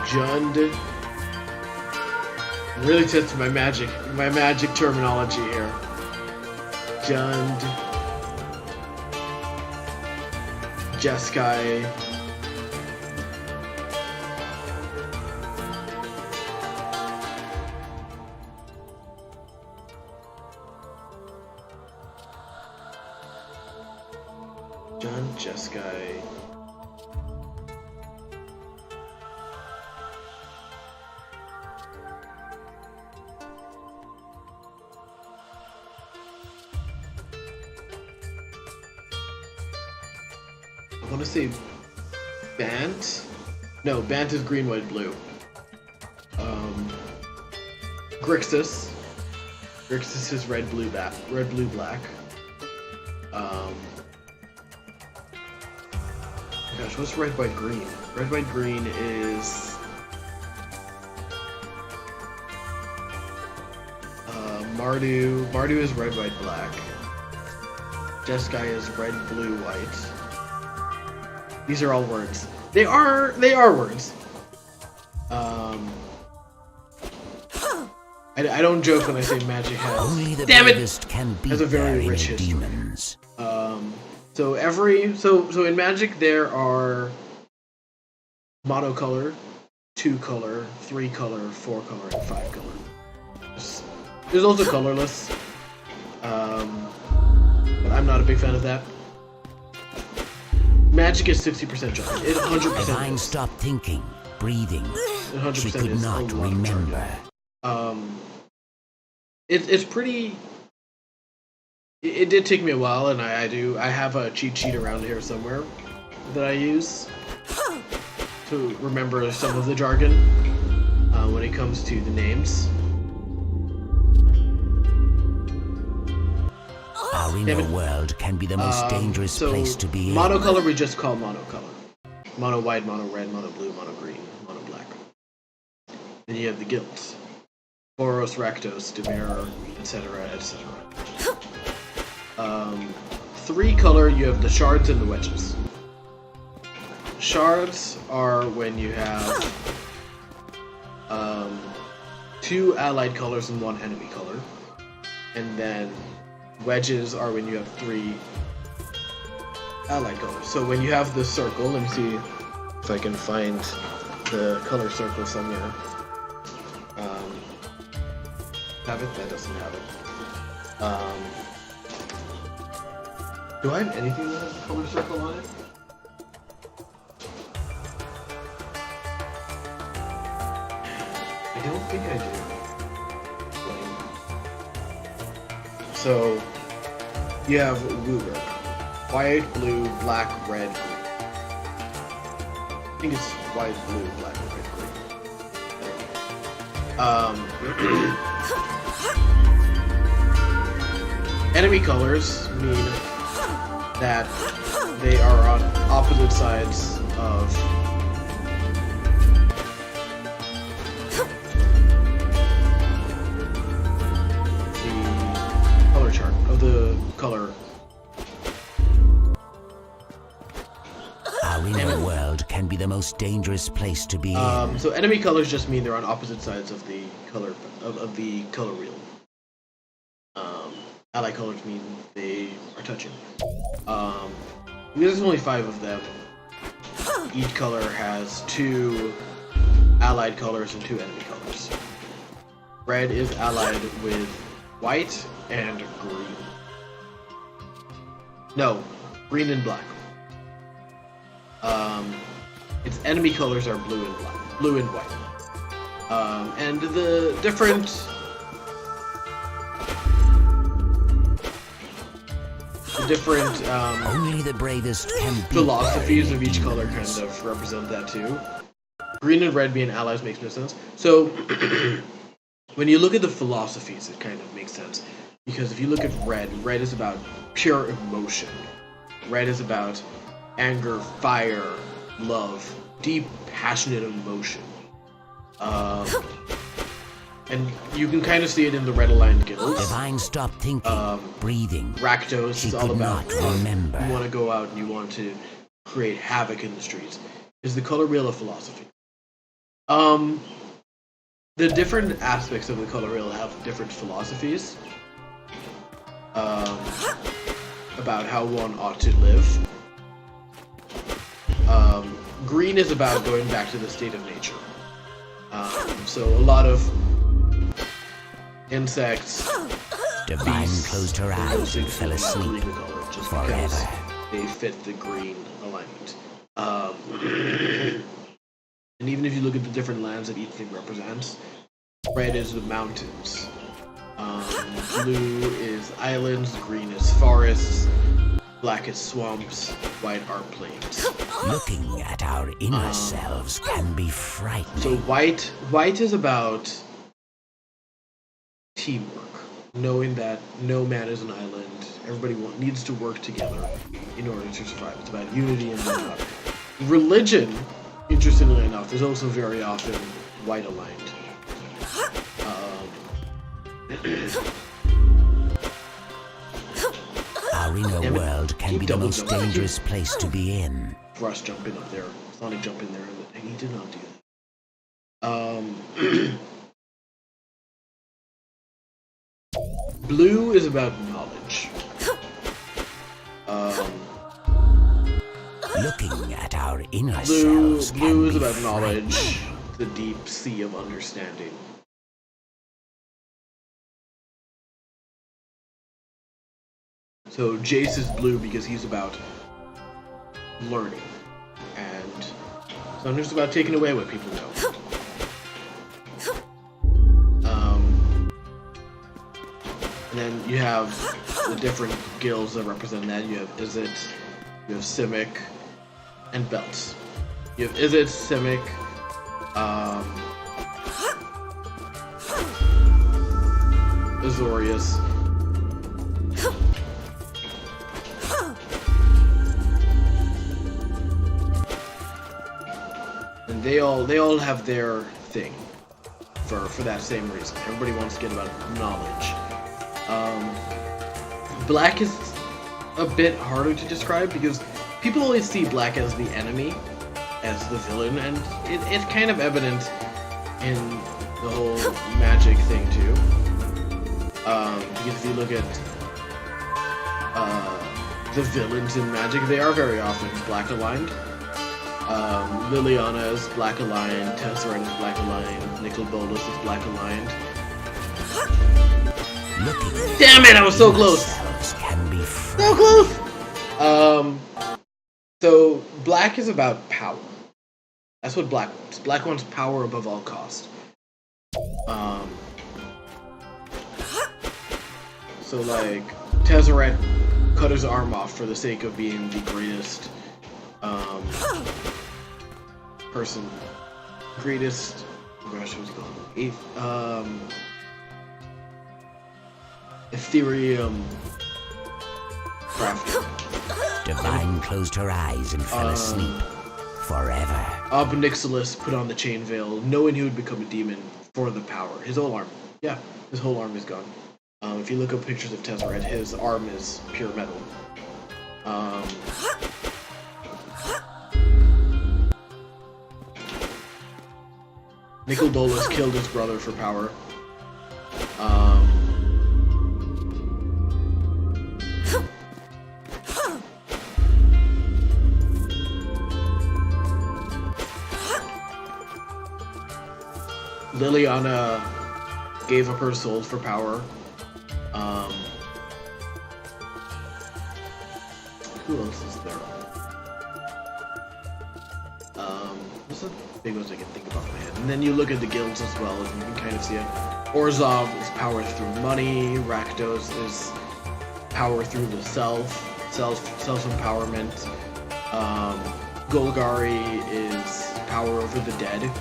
Jund. I'm really testing my magic terminology here. Jund. Jeskai. Jund, Jeskai. I want to say Bant? No, Bant is green, white, blue. Grixis. Grixis is red, blue, black. Gosh, what's red, white, green? Red, white, green is... Mardu. Mardu is red, white, black. Jeskai is red, blue, white. These are all words. They are words. I don't joke when I say Magic has. Only the Damn it! bravest can beat Has a very their rich inner history. demons. So in Magic there are monocolor, 2-color, 3-color, 4-color, and 5-color. There's also colorless. But I'm not a big fan of that. Magic is 60% jargon. It 100% The mind is. stopped thinking, breathing. It 100% She could is not a lot of remember. jargon. It's pretty. It did take me a while, and I have a cheat sheet around here somewhere that I use to remember some of the jargon when it comes to the names. Our inner world can be the most dangerous So place to be in. monocolor we just call monocolor. Mono white, mono red, mono blue, mono green, mono black. Then you have the guilds. Boros, Rakdos, Dimir, etc., etc. 3-color, you have the shards and the wedges. Shards are when you have 2 allied colors and 1 enemy color. And then wedges are when you have 3 allied colors. So when you have the circle, let me see if I can find the color circle somewhere. Have it? That doesn't have it. Do I have anything that has a color circle on it? I don't think I do. So, you have Wooger. White, blue, black, red, green. I think it's white, blue, black, red, green. Enemy colors mean that they are on opposite sides of the color chart, of the color. Our inner world can be the most dangerous place to be in. So enemy colors just mean they're on opposite sides of the color of the color wheel. Allied colors mean they are touching. There's only 5 of them. each color has 2 allied colors and 2 enemy colors. Red is allied with white and green. No, green and black. Its enemy colors are blue and black, blue and white. And the different Only the bravest can be philosophies of each color kind of represent that too. Green and red being allies makes no sense. So when you look at the philosophies, it kind of makes sense. Because if you look at red, red is about pure emotion. Red is about anger, fire, love, deep, passionate emotion. And you can kind of see it in the red-aligned guilds. Divine stopped thinking, breathing. Rakdos She is all could about not remember. you want to go out and you want to create havoc in the streets. Is the color wheel of philosophy. The different aspects of the color wheel have different philosophies about how one ought to live. Green is about going back to the state of nature. So a lot of insects. Divine beasts, closed her eyes and fell asleep just forever. because they fit the green alignment. And even if you look at the different lands that each thing represents, red is the mountains, blue is islands, green is forests, black is swamps, white are plains. Looking at our inner selves can be frightening. So white is about teamwork, knowing that no man is an island. Everybody needs to work together in order to survive. It's about unity and whatnot. Religion, interestingly enough, is also very often white aligned. Our inner world can Keep be the double most jumping. dangerous place to be in. Rush jumping up there, Sonic jumping there, but he did not do that. Blue is about knowledge. Looking at our inner Blue selves can is be about frightening. knowledge, the deep sea of understanding. So Jace is blue because he's about learning, and Thunder's about taking away what people know. And then you have the different guilds that represent that. You have Izzet, you have Simic, and Belts. You have Izzet, Simic, Azorius, and they all have their thing for that same reason. Everybody wants to get about knowledge. Black is a bit harder to describe because people always see Black as the enemy, as the villain, and it's kind of evident in the whole magic thing too. Because if you look at the villains in Magic, they are very often Black aligned. Liliana is Black aligned, Tesseract is Black aligned, Nicol Bolas is Black aligned. Damn it, I was so close! So close! So Black is about power. That's what Black wants. Black wants power above all cost. So like, Tesseract cut his arm off for the sake of being the greatest, greatest, oh gosh, what was it called? Ethereum crafting. Divine closed her eyes and fell asleep forever. Ob Nixilis put on the chain veil, knowing he would become a demon for the power. His whole arm. Yeah, his whole arm is gone. If you look up pictures of Tesseract, his arm is pure metal. Nicol Bolas killed his brother for power. Liliana gave up her soul for power. Who else is there? What's the big ones I can think about in my head? And then you look at the guilds as well, and you can kind of see it. Orzhov is power through money. Rakdos is power through the self-empowerment. Golgari is power over the dead.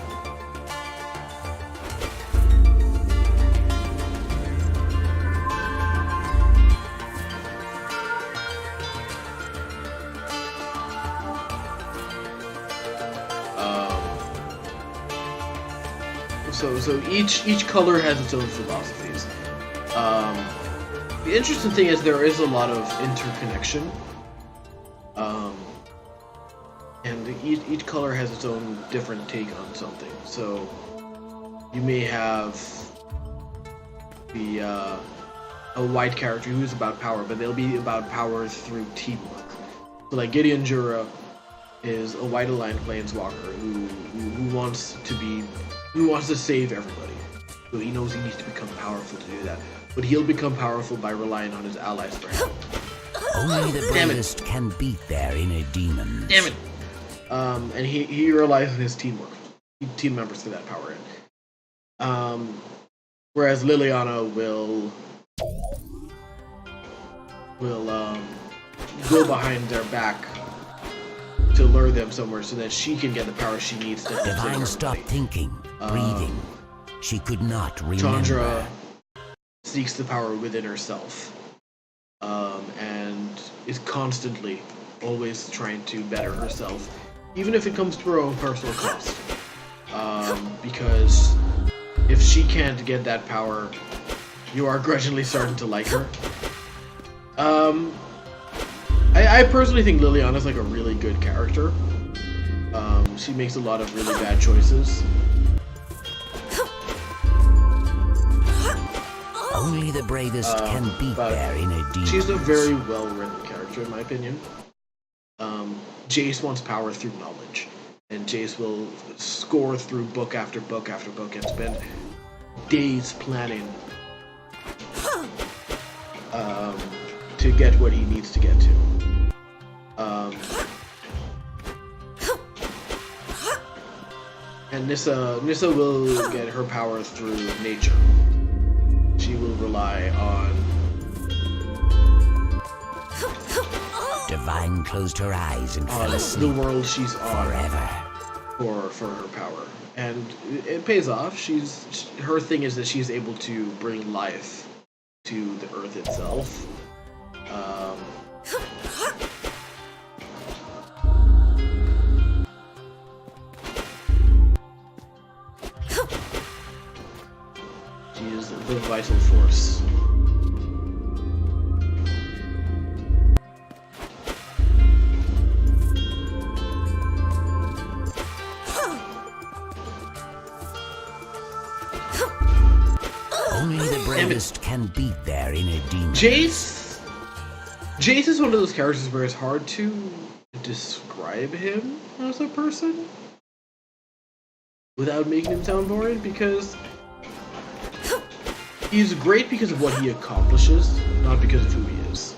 So each color has its own philosophies. The interesting thing is there is a lot of interconnection, and each color has its own different take on something. So you may have a white character who's about power, but they'll be about power through teamwork. So like Gideon Jura is a white aligned planeswalker who wants to save everybody. So he knows he needs to become powerful to do that. But he'll become powerful by relying on his allies for help. Only the bravest can beat their inner demons. Damn it! And he relies on his team members for that power in. Whereas Liliana will go behind their back to lure them somewhere so that she can get the power she needs to help save everybody. Divine stopped thinking, breathing. She could not remember. Chandra seeks the power within herself, and is constantly, always trying to better herself, even if it comes to her own personal cost. Because if she can't get that power, you are grudgingly starting to like her. I personally think Liliana's like a really good character. She makes a lot of really bad choices. Only the bravest can beat their inner demons. She's a very well-written character, in my opinion. Jace wants power through knowledge, and Jace will score through book after book after book and spend days planning to get what he needs to get to. And Nissa will get her power through nature. She will rely on... Divine closed her eyes and fell asleep. The world she's on forever. For her power. And it pays off. Her thing is that she's able to bring life to the earth itself. She is the vital force. Only the bravest can beat their inner demons. Jace is one of those characters where it's hard to describe him as a person without making him sound boring, because he's great because of what he accomplishes, not because of who he is.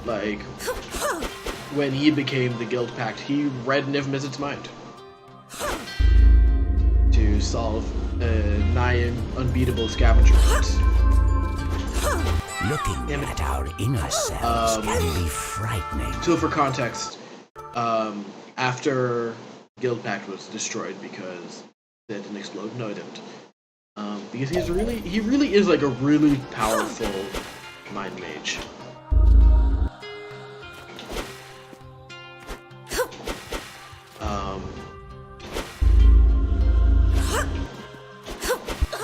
Like, when he became the Guild Pact, he read Niv Mizzet's mind to solve nigh unbeatable scavenger hunts. Looking at our inner selves can be frightening. So for context, after Guild Pact was destroyed because it didn't explode, no it didn't. Because he really is like a really powerful mind mage.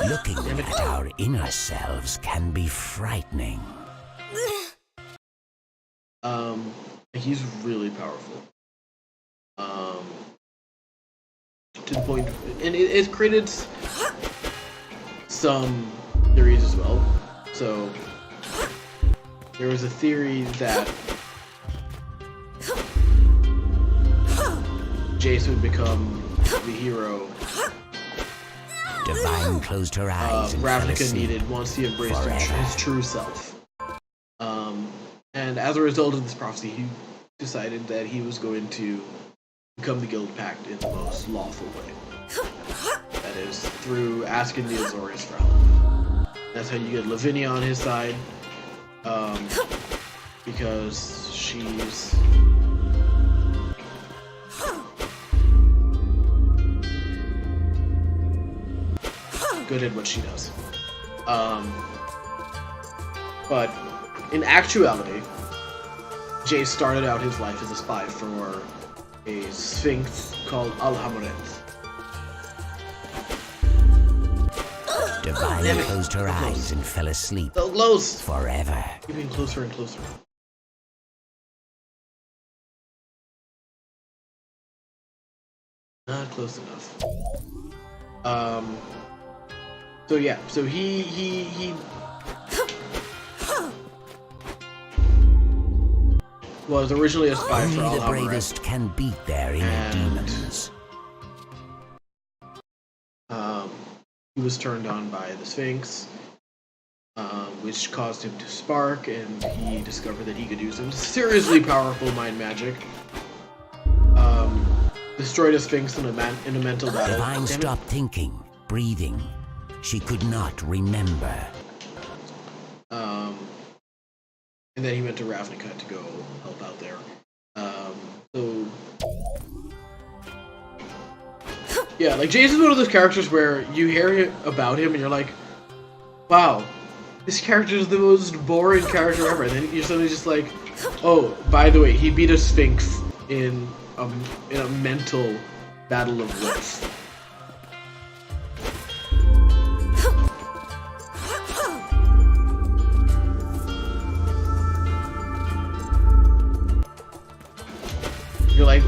Looking at our inner selves can be frightening. He's really powerful. To the point, and it's created some theories as well. So there was a theory that Jace would become the hero Divine closed her eyes and fell Ravnica asleep. needed once he embraced his true self. And as a result of this prophecy, he decided that he was going to become the Guild Pact in the most lawful way. That is, through asking the Azorius for help. That's how you get Lavinia on his side, because she's good at what she does. But in actuality, Jay started out his life as a spy for a sphinx called Alhammareth. Divine closed her eyes and fell asleep So close! forever. Getting closer and closer. Not close enough. So yeah, so he was originally a spy for Only the Alhammareth. bravest can beat their inner And- demons. He was turned on by the Sphinx, which caused him to spark, and he discovered that he could do some seriously powerful mind magic. Destroyed a Sphinx in a mental battle. Divine Damn it. stopped thinking, breathing. She could not remember. And then he went to Ravnica to go help out there. So yeah, like Jason's one of those characters where you hear about him and you're like, wow, this character is the most boring character ever. And then you're suddenly just like, oh, by the way, he beat a Sphinx in a mental battle of wits. You're like,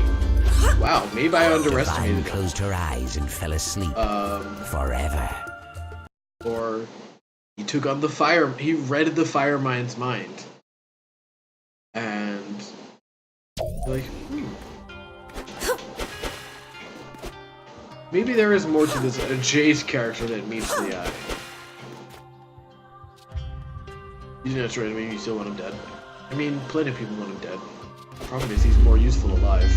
wow, maybe I Divine underestimated him. closed her eyes and fell asleep forever. Or he took on the fire. He read the Firemind's mind, and you're like, maybe there is more to this Jace character that meets the eye. You know, that's right. Maybe you still want him dead. I mean, plenty of people want him dead. Problem is, he's more useful alive.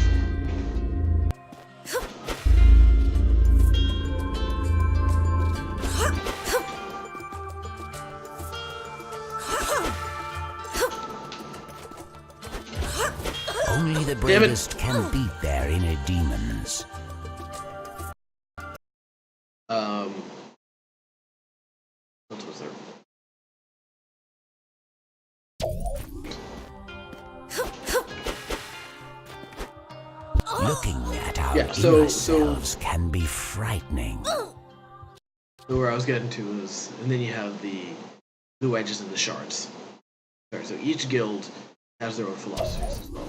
Only the bravest can beat their inner demons. What was there? Looking at our Yeah, so- inner selves can be frightening. So where I was getting to is, and then you have the wedges and the shards. Sorry, so each guild has their own philosophies as well.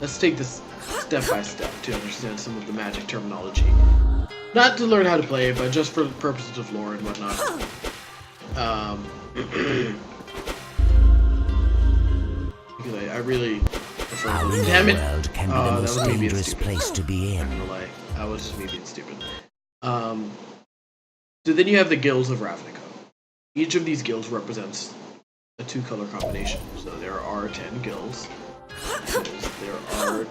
Let's take this step by step to understand some of the magic terminology. Not to learn how to play, but just for purposes of lore and whatnot. Because I really prefer Our those. inner Damn it! world can be Oh, the that most was me being dangerous stupid. place to be I'm in. gonna lie. I was just me being stupid. So then you have the guilds of Ravnica. Each of these guilds represents a 2-color combination. So there are 10 guilds. Because there are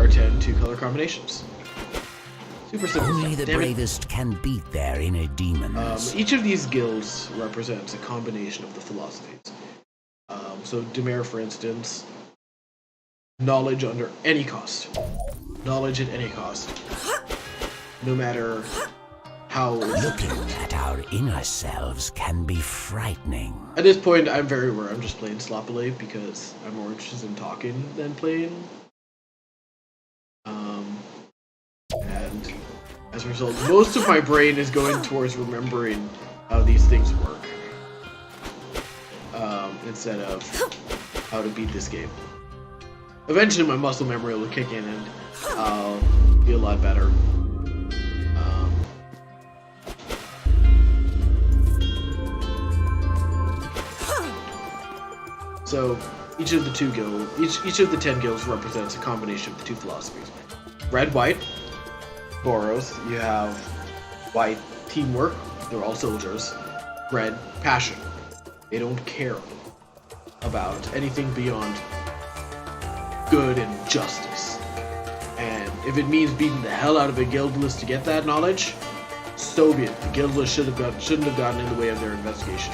10 2-color combinations. Super simple Only stuff. the Damn it. bravest can beat their inner demons. Each of these guilds represents a combination of the philosophies. So Dimir, for instance, knowledge under any cost. Knowledge at any cost. No matter how... Looking at our inner selves can be frightening. At this point, I'm very aware I'm just playing sloppily because I'm more interested in talking than playing. And as a result, most of my brain is going towards remembering how these things work. Instead of how to beat this game. Eventually my muscle memory will kick in and I'll be a lot better. So each of the 10 guilds represents a combination of the two philosophies. Red, white, Boros, you have white teamwork, they're all soldiers. Red, passion. They don't care about anything beyond good and justice. And if it means beating the hell out of a guild list to get that knowledge, so be it. The guild list shouldn't have gotten in the way of their investigation.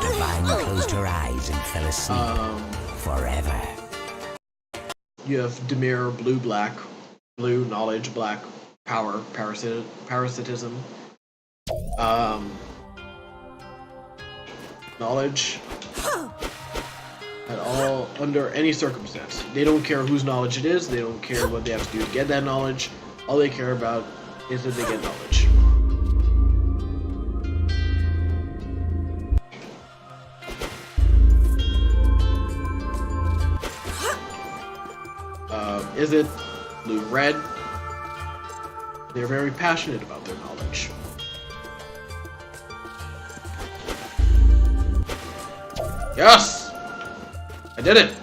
Divine closed her eyes and fell asleep forever. You have Demir, blue, black. Blue, knowledge, black, power, parasitism. Knowledge. At all, under any circumstance. They don't care whose knowledge it is, they don't care what they have to do to get that knowledge. All they care about is that they get knowledge. Is it blue, red? They're very passionate about their knowledge. Yes! I did it!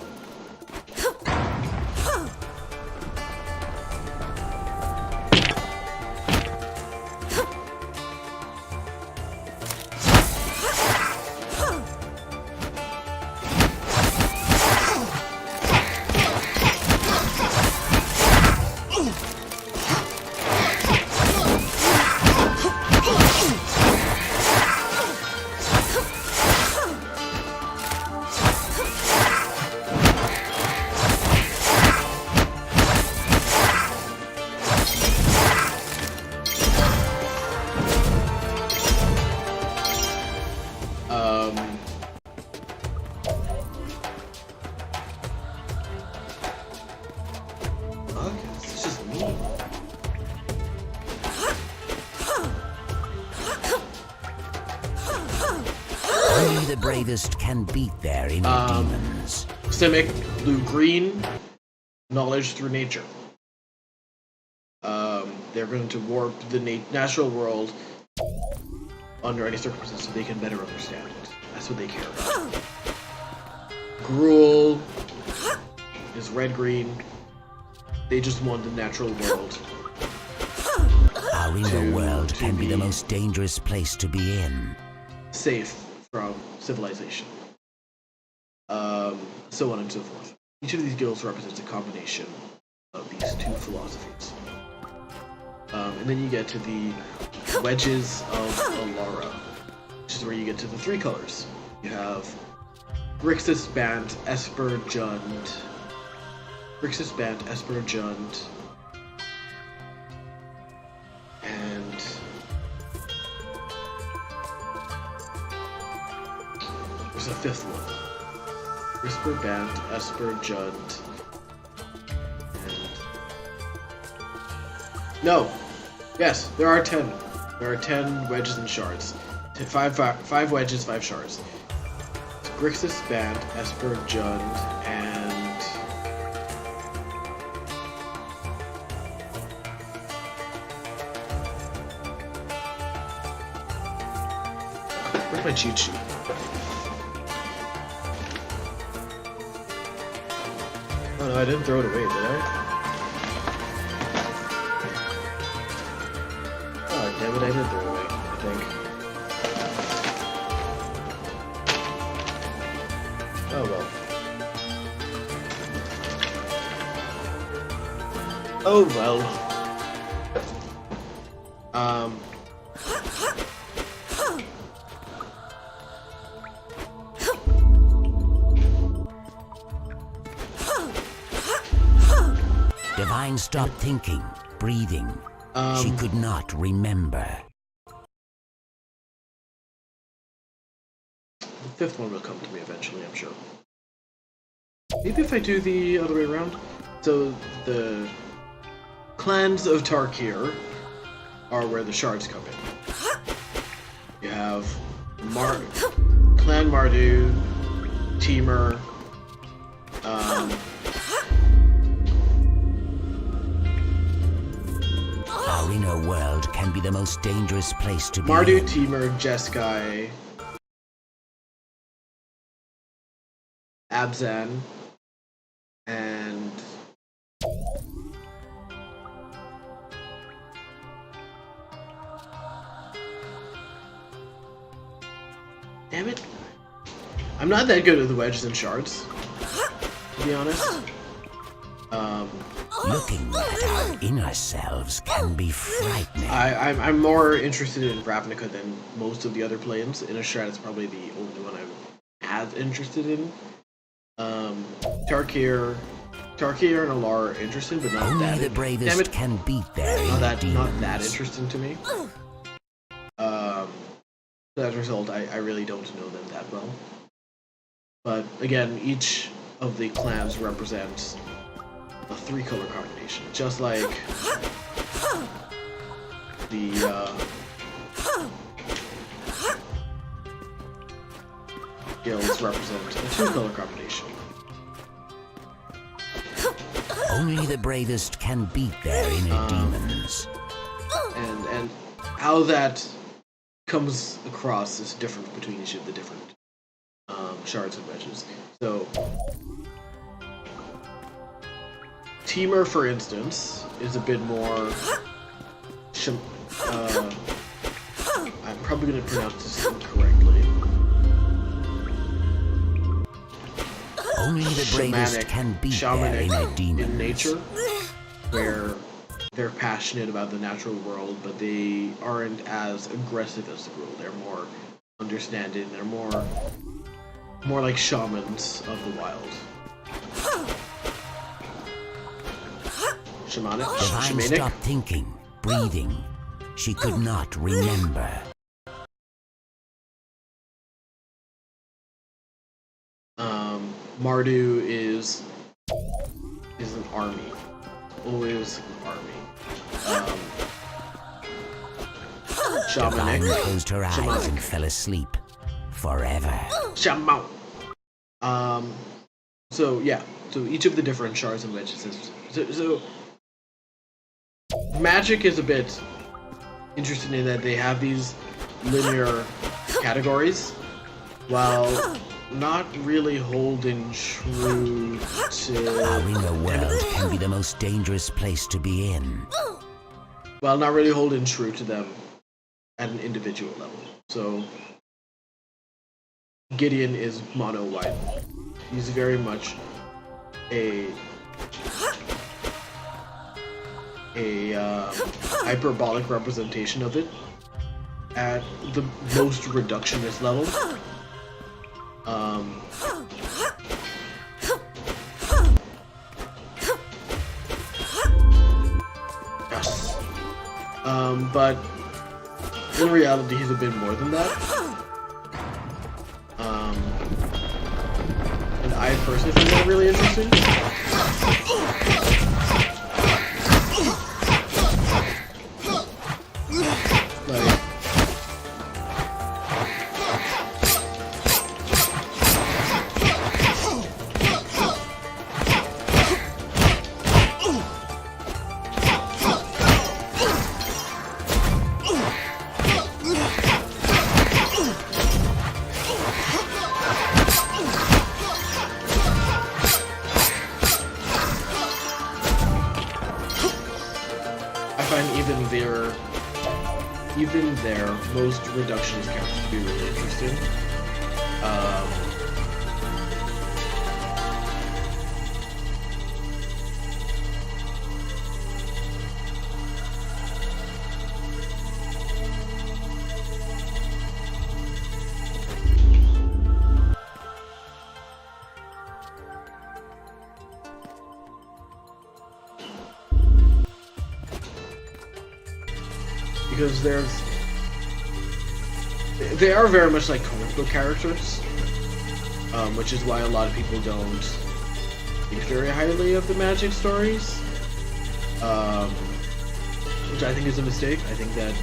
It's just me. Only the bravest can beat their inner demons. Simic, blue-green, knowledge through nature. They're going to warp the natural world under any circumstances so they can better understand it. That's what they care about. Gruul is red-green. They just want the natural world. Our inner world can be the most dangerous place to be in. Safe from civilization. So on and so forth. Each of these guilds represents a combination of these two philosophies. And then you get to the Wedges of Alara, which is where you get to the three colors. You have Grixis Band, Esper Jund. Grixis Band, Esper Jund. And there's a fifth one. Whisper Band, Esper Jund. And no! Yes, there are 10. There are 10 wedges and shards. 5 wedges, 5 shards. It's Grixis Band, Esper Jund, and where's my cheat sheet? Oh no, I didn't throw it away, did I? Oh, damn it, I did throw it away, I think. Oh well. Oh well. Divine stopped thinking, breathing. She could not remember. The fifth one will come to me eventually, I'm sure. Maybe if I do the other way around. So the clans of Tarkir are where the shards come in. You have Clan Mardu, Temur, Our inner world can be the most dangerous place to be Mardu, in. Temur, Jeskai, Abzan, and Damn it. I'm not that good with wedges and shards, to be honest. Looking at our inner selves can be frightening. I'm more interested in Ravnica than most of the other planes. Inner Shroud is probably the only one I'm as interested in. Tarkir and Alar are interesting, but not Only that. the bravest can beat their inner demons. Not that interesting to me. As a result, I really don't know them that well. But again, each of the clans represents a 3-color combination, just like the guilds represent a 2-color combination. Only the bravest can beat their inner demons. And how that comes across is different between each of the different shards and wedges. So, Temur, for instance, is a bit more. I'm probably going to pronounce this incorrectly. Only the bravest can beat their inner demons. In nature, where they're passionate about the natural world, but they aren't as aggressive as the world. They're more understanding. They're more like shamans of the wild. Shamanic? Divine stopped thinking, breathing. She could not remember. Mardu is an army. Always an army. Shamanic. Divine closed her eyes and fell asleep forever. Shaman. So yeah. So each of the different shards and wedges is so magic is a bit interesting in that they have these linear categories, while not really holding true to Our inner world can be the most dangerous place to be in. Well, not really holding true to them at an individual level. So Gideon is mono white. He's very much a hyperbolic representation of it at the most reductionist level. Yes. But in reality, he's a bit more than that. And I personally find that really interesting. Even their most reductionist characters to be really interesting. Because they are very much like comic book characters, which is why a lot of people don't think very highly of the Magic stories, which I think is a mistake. I think that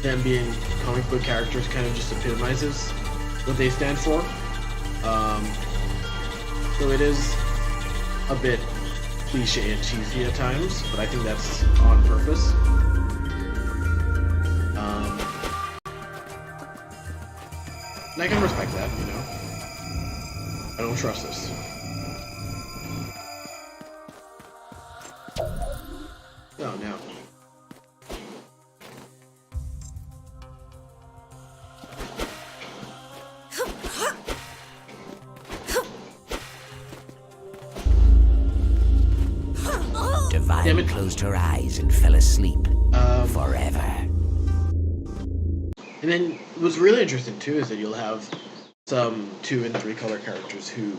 them being comic book characters kind of just epitomizes what they stand for. So it is a bit cliche and cheesy at times, but I think that's on purpose. And I can respect that, you know. I don't trust this. Oh, no. Damn Divine it. closed her eyes and fell asleep forever. And then what's really interesting too is that you'll have some 2 and 3 color characters who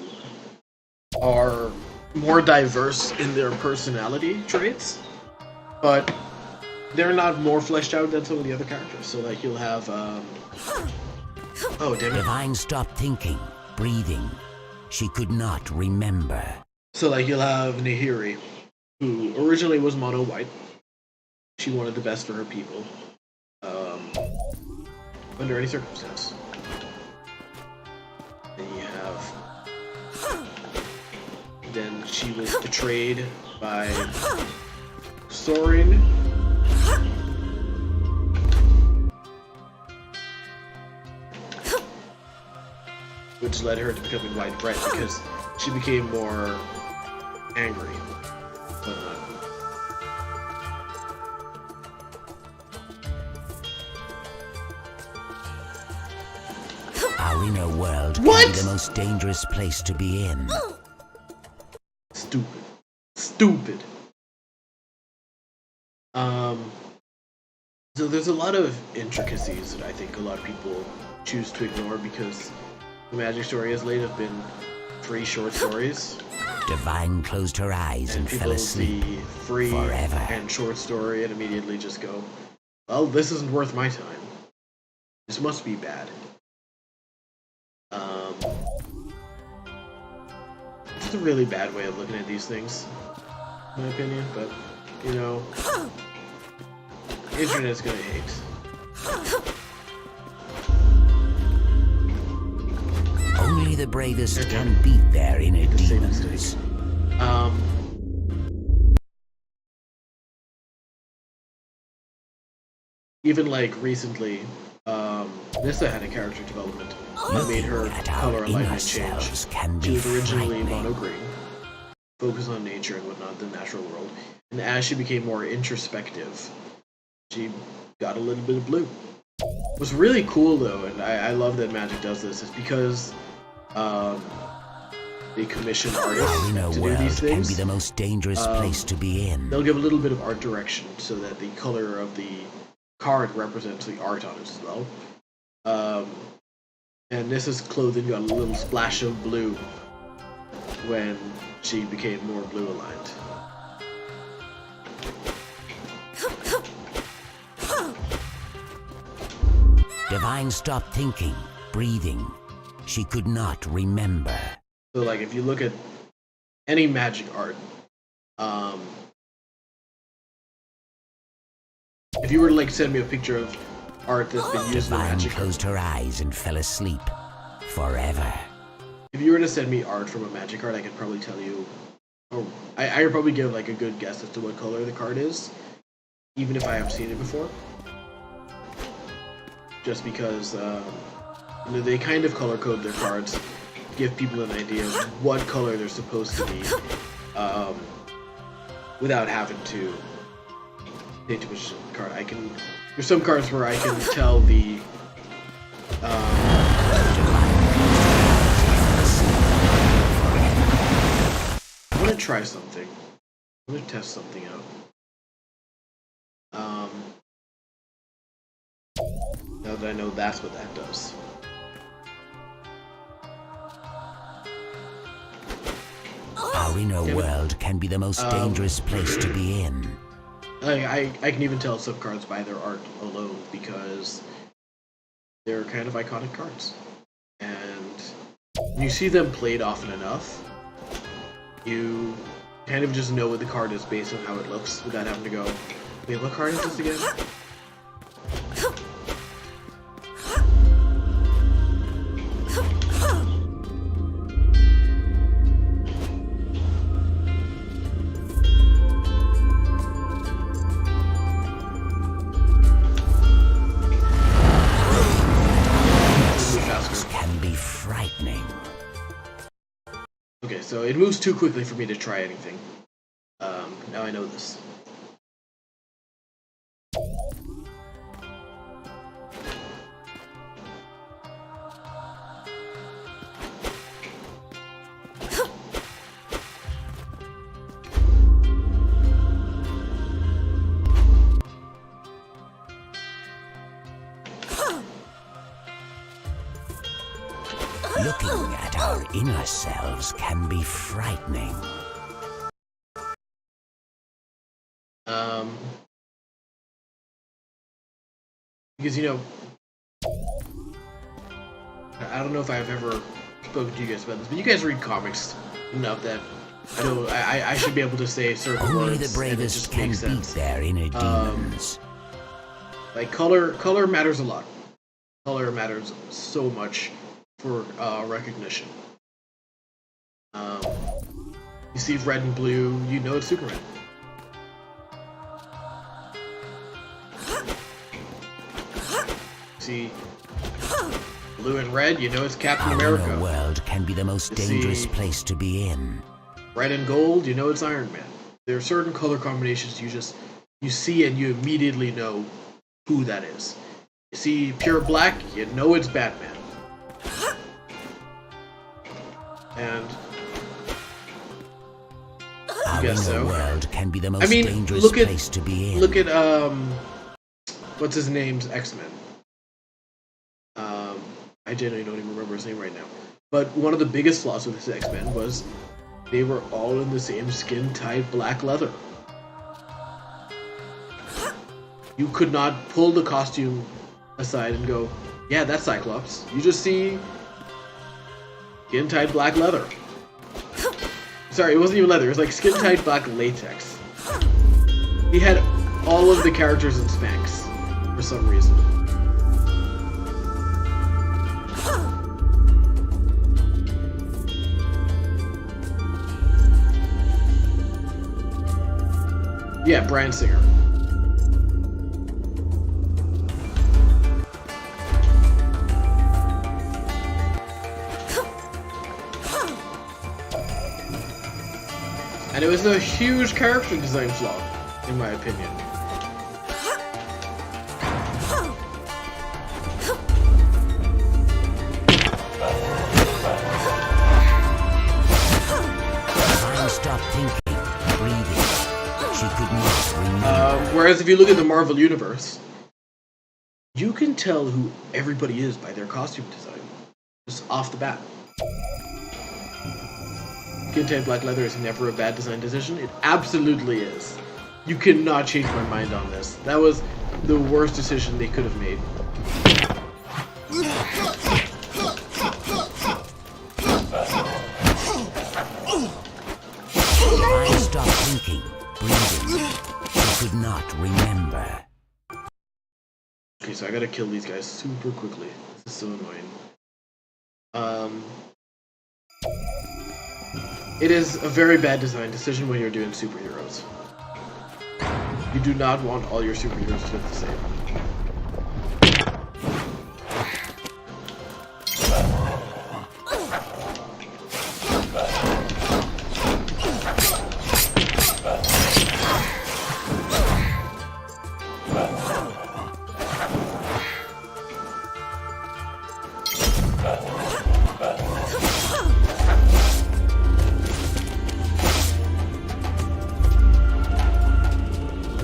are more diverse in their personality traits, but they're not more fleshed out than some of the other characters. So like you'll have oh damn it. Divine stopped thinking, breathing. She could not remember. So like you'll have Nahiri, who originally was mono white. She wanted the best for her people, under any circumstance. Then you have. Then she was betrayed by Sorin. Which led her to becoming white bread because she became more angry. Our inner world What? can be the most dangerous place to be in. Stupid. Stupid. So there's a lot of intricacies that I think a lot of people choose to ignore because the Magic Story as late have been 3 short stories. Divine closed her eyes and fell People asleep see free forever. and short story and immediately just go, well, this isn't worth my time. This must be bad. It's a really bad way of looking at these things, in my opinion, but, you know, internet's gonna hate. Only the bravest can beat their inner The same demons. mistake. Even like recently, Nissa had a character development that made her Looking at our color inner alignment change. selves can She be was originally frightening. mono green, focused on nature and whatnot, the natural world. And as she became more introspective, she got a little bit of blue. What's really cool though, and I love that Magic does this, is because they commission artists Our inner to do world these can things. be the most dangerous place to be in. They'll give a little bit of art direction so that the color of the card represents the art on it as well. And Nissa's clothing got a little splash of blue when she became more blue aligned. Divine stopped thinking, breathing. She could not remember. So like if you look at any Magic art, if you were to like send me a picture of art that's been used in Divine Magic, closed her eyes and fell asleep forever. if you were to send me art from a Magic card, I could probably tell you, or I could probably give like a good guess as to what color the card is, even if I haven't seen it before. Just because you know, they kind of color code their cards, to give people an idea of what color they're supposed to be, without having to pay too much attention to the card. There's some cards where I can tell the I'm gonna try something. I'm gonna test something out. Now that I know that's what that does. Our inner world can be the most dangerous place to be in. I can even tell some cards by their art alone because they're kind of iconic cards. And when you see them played often enough, you kind of just know what the card is based on how it looks without having to go, wait, what card is this again? Can be frightening. Okay, so it moves too quickly for me to try anything. Now I know this. inner selves can be frightening. Because, you know, I don't know if I've ever spoken to you guys about this, but you guys read comics enough that I know I should be able to say certain Only words. the bravest can beat sense. their inner demons. Like color matters a lot. Color matters so much for recognition. You see red and blue, you know it's Superman. See blue and red, you know it's Captain Our America. inner world can be the most You dangerous see- place to be in. Red and gold, you know it's Iron Man. There are certain color combinations you see and you immediately know who that is. You see pure black, you know it's Batman. And Our guess inner so. world can be the most mean, dangerous look at- place to be in. look at what's his name's X-Men. I genuinely don't even remember his name right now. But one of the biggest flaws with his X-Men was they were all in the same skin-tight black leather. You could not pull the costume aside and go, yeah, that's Cyclops. You just see skin-tight black leather. Sorry, it wasn't even leather. It was like skin-tight black latex. He had all of the characters in Spanx for some reason. Yeah, Bryan Singer. And it was a huge character design flaw, in my opinion. Time stopped thinking, breathing. She could not remember. Whereas if you look at the Marvel Universe, you can tell who everybody is by their costume design. Just off the bat. Skin-tight black leather is never a bad design decision. It absolutely is. You cannot change my mind on this. That was the worst decision they could have made. Time stopped thinking, breathing. She could not remember. Okay, so I gotta kill these guys super quickly. This is so annoying. It is a very bad design decision when you're doing superheroes. You do not want all your superheroes to look the same.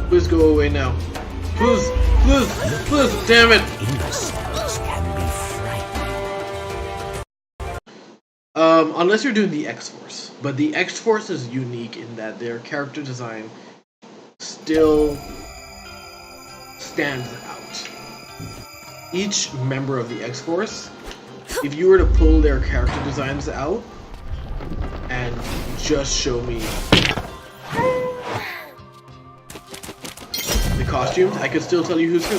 Please go away now. Please, please, please, damn it! Inner selves can be frightening. Unless you're doing the X-Force. But the X-Force is unique in that their character design still stands out. Each member of the X-Force, if you were to pull their character designs out and just show me the costumes, I could still tell you who's who.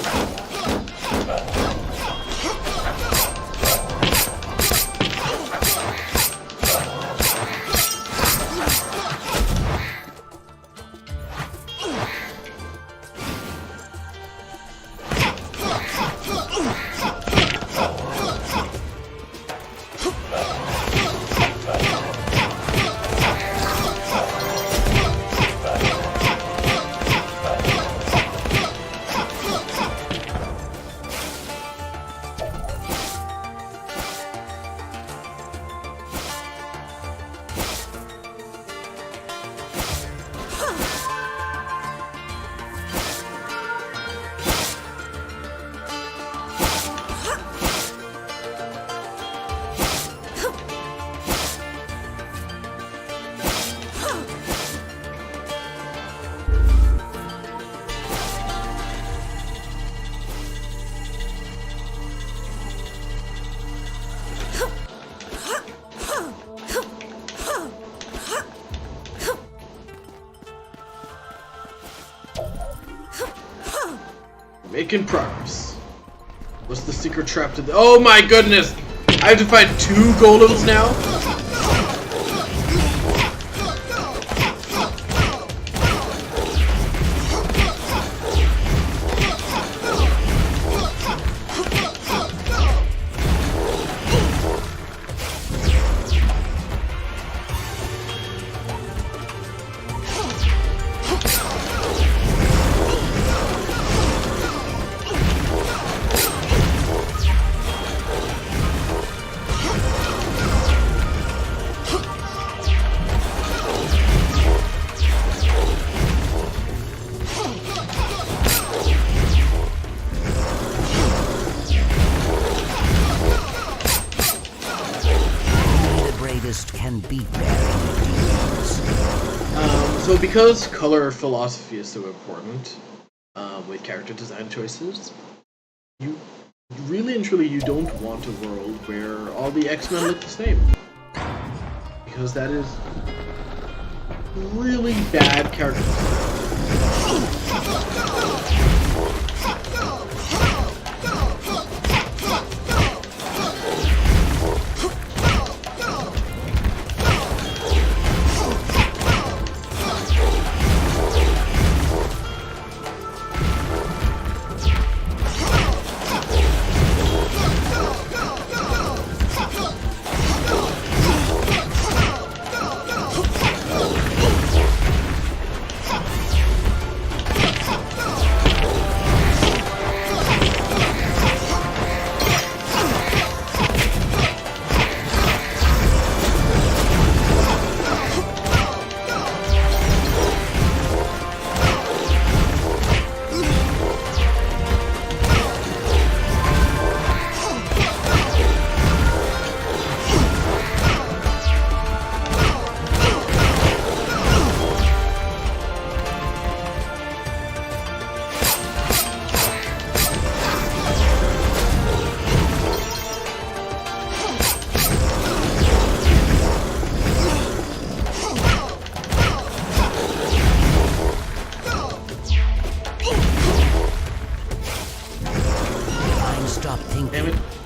Making progress. What's the secret trap to the— oh my goodness! I have to fight 2 golems now? Can beat their demons. So because color philosophy is so important with character design choices, you really and truly you don't want a world where all the X-Men look the same. Because that is really bad character design.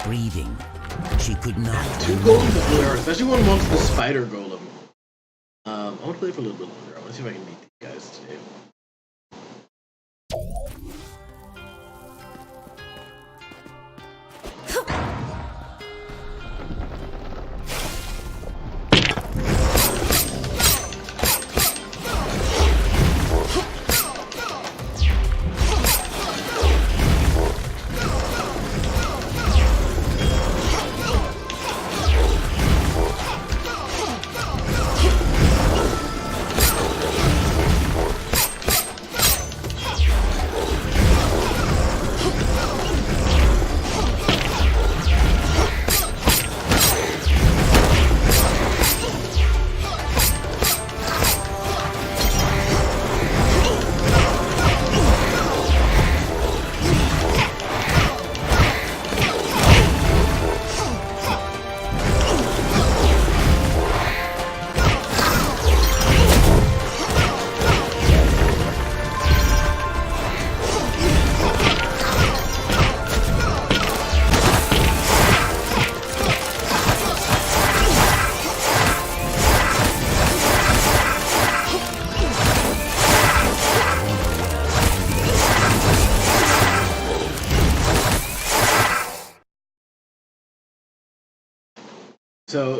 Breathing. She could not. 2 golems is really hard, especially when one wants the spider golem. I want to play for a little bit longer. I want to see if I can beat these guys today.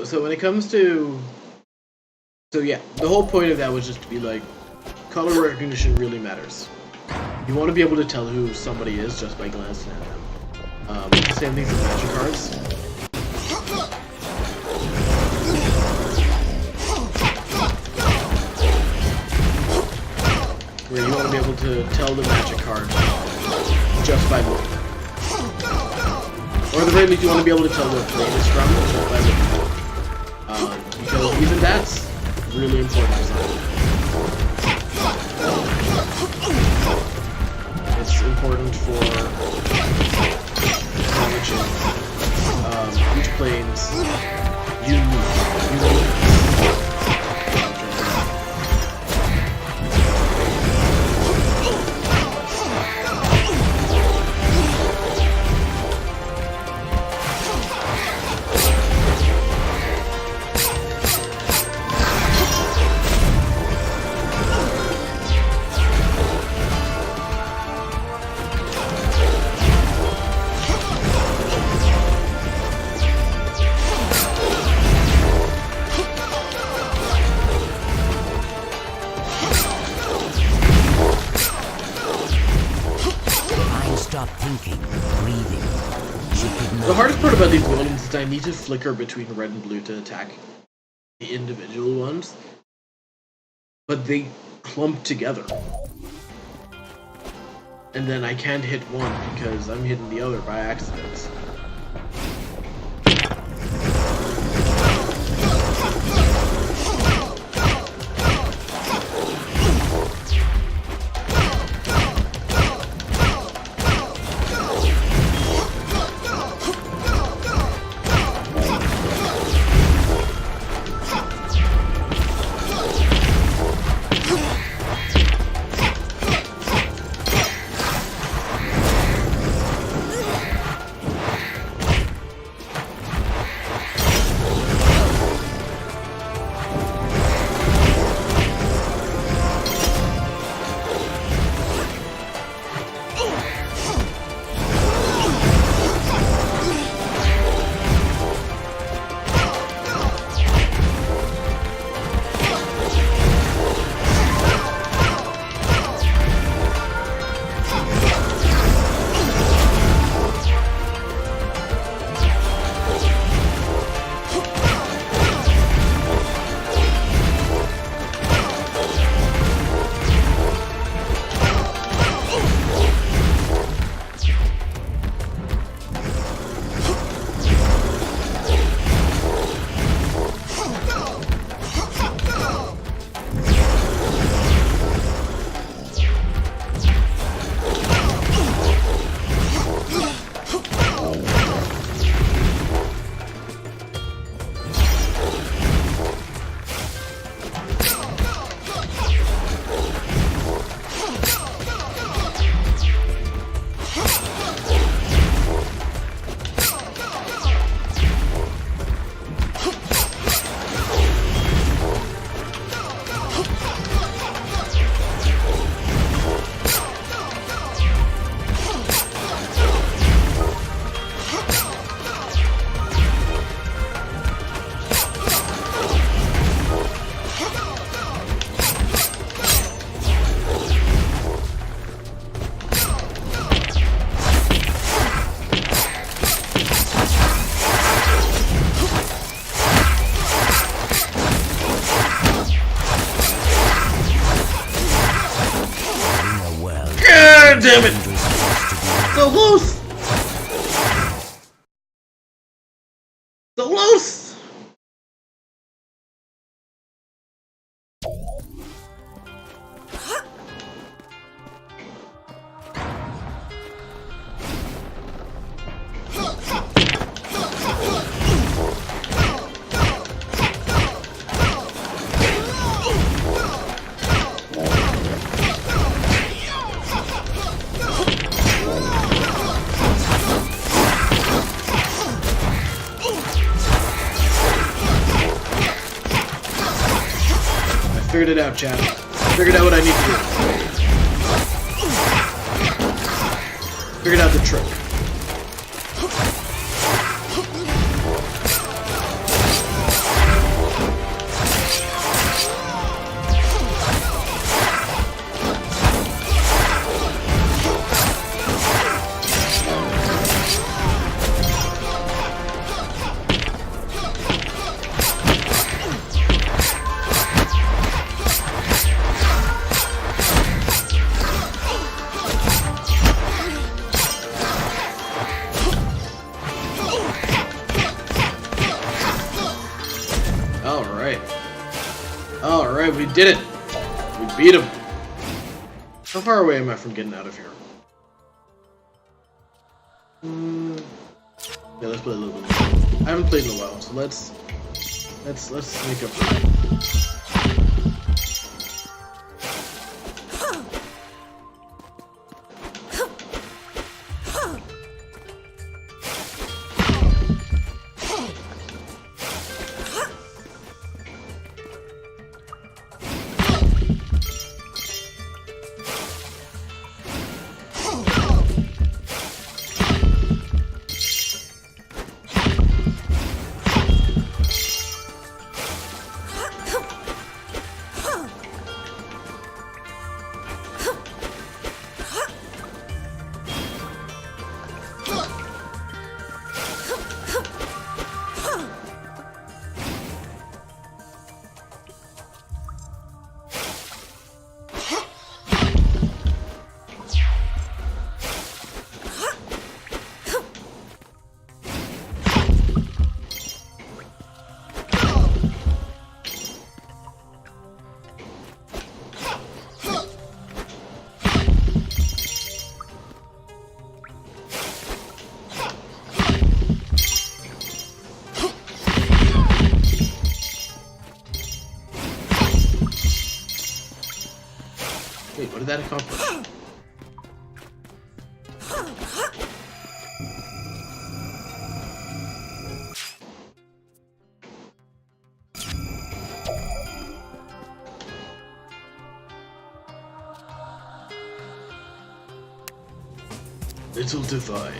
So when it comes to, yeah, the whole point of that was just to be like, color recognition really matters. You want to be able to tell who somebody is just by glancing at them. Same thing with magic cards. Where you want to be able to tell the magic card just by looking. Or at the very least, you want to be able to tell what plane it's from just by looking. Because even that's really important design. It's important for managing each plane's uniqueness. Stop thinking, breathing. She could not. The hardest part about these golems is I need to flicker between red and blue to attack the individual ones, but they clump together. And then I can't hit one because I'm hitting the other by accident. God damn it! So close! So close! Figured it out, chat. Figured out what I need to do. Figured out the trick. Alright, we did it! We beat him! How far away am I from getting out of here? Yeah, let's play a little bit more. I haven't played in a while, so let's make up for it. that accomplished? Little Divine,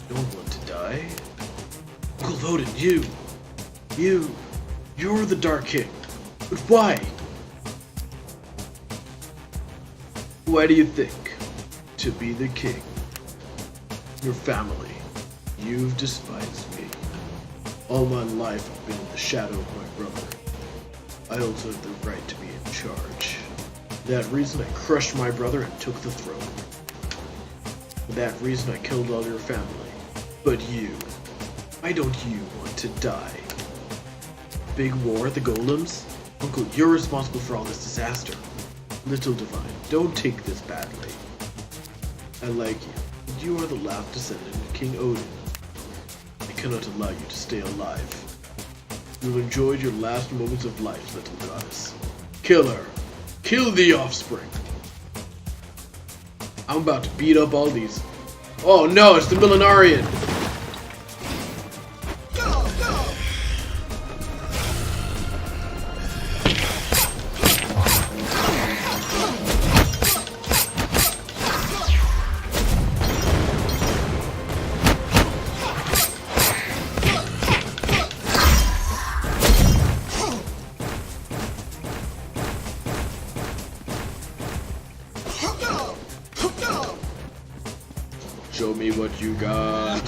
don't want to die? Uncle Voden, you're the Dark King. But why? Why do you think to be the king? Your family, you've despised me. All my life I've been in the shadow of my brother. I also have the right to be in charge. For that reason I crushed my brother and took the throne. For that reason I killed all your family. But you, why don't you want to die? Big war at the golems? Uncle, you're responsible for all this disaster. Little Divine, don't take this badly. I like you, but you are the last descendant of King Odin. I cannot allow you to stay alive. You've enjoyed your last moments of life, little goddess. Kill her! Kill the offspring! I'm about to beat up all these. Oh no, it's the Millenarian! Show me what you got.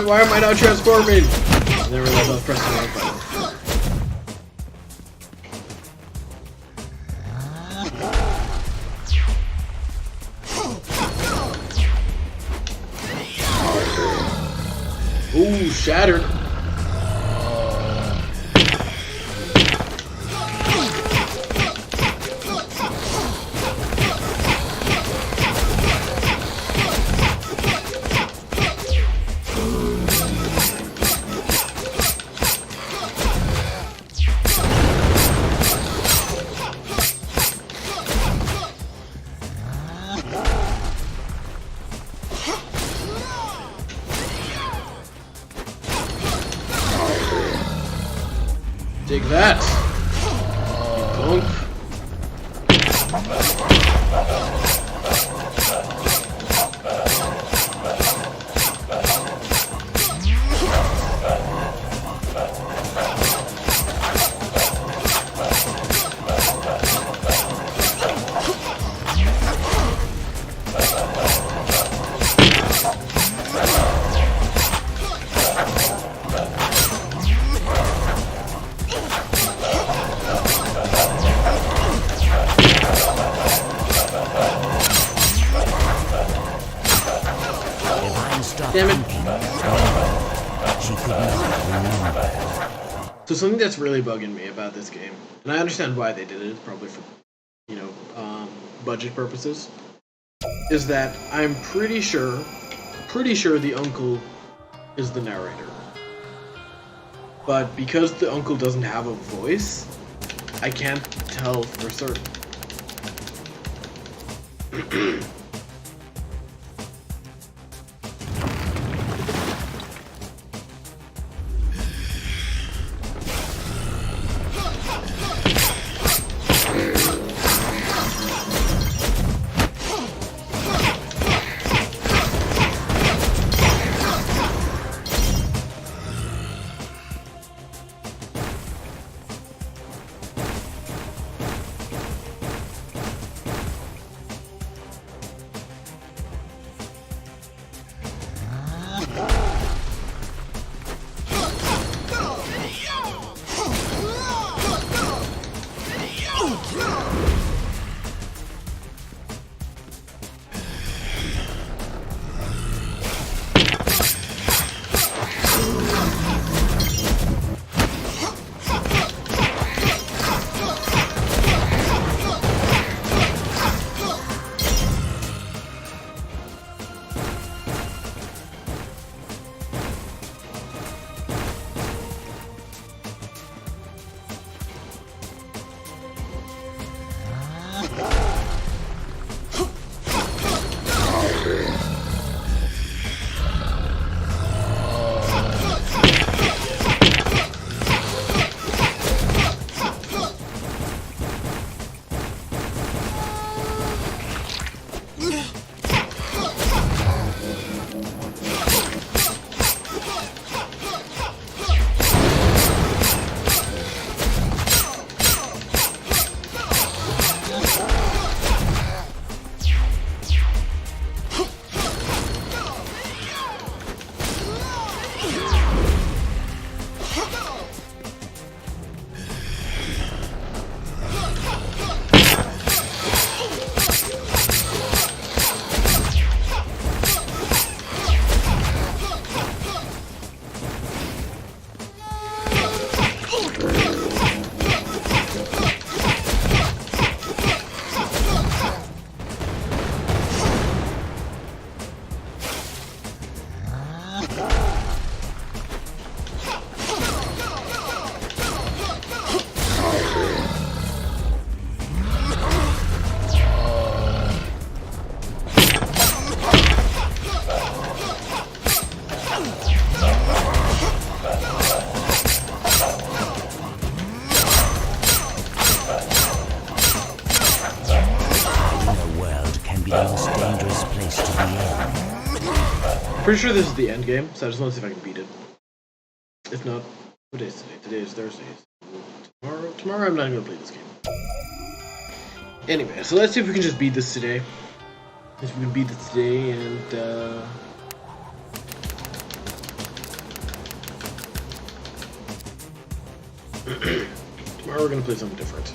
Why am I not transforming? I never realized I was pressing the wrong button. Ooh, shattered. Take that! Punk! Damn it. So something that's really bugging me about this game, and I understand why they did it, probably for, budget purposes, is that I'm pretty sure the uncle is the narrator. But because the uncle doesn't have a voice, I can't tell for certain. be the most dangerous place to be in. Pretty sure this is the end game, so I just want to see if I can beat it. If not, what day is today? Today is Thursday. Tomorrow I'm not going to play this game. Anyway, so let's see if we can just beat this today. If we can beat this today, and tomorrow we're going to play something different.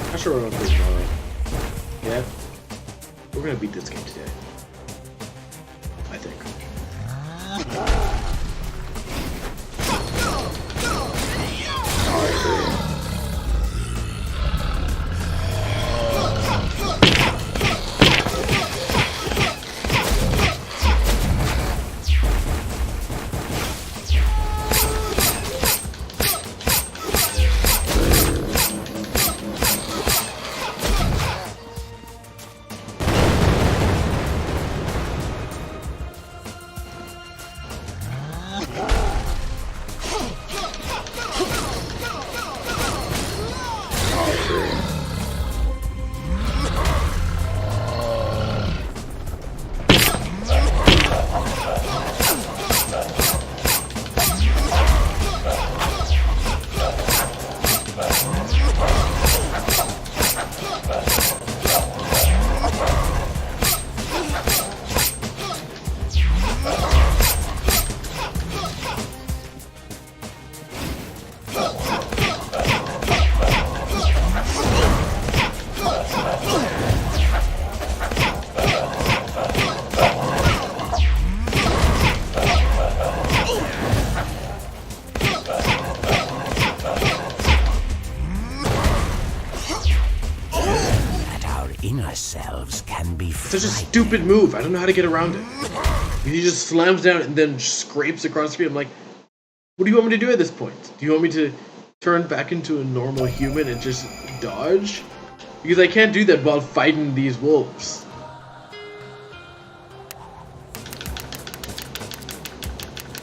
Not sure what I'm going to play tomorrow. Yeah, we're going to beat this game today. I think. Selves can be Such a stupid move. I don't know how to get around it. He just slams down and then scrapes across the screen. I'm like, what do you want me to do at this point? Do you want me to turn back into a normal human and just dodge? Because I can't do that while fighting these wolves.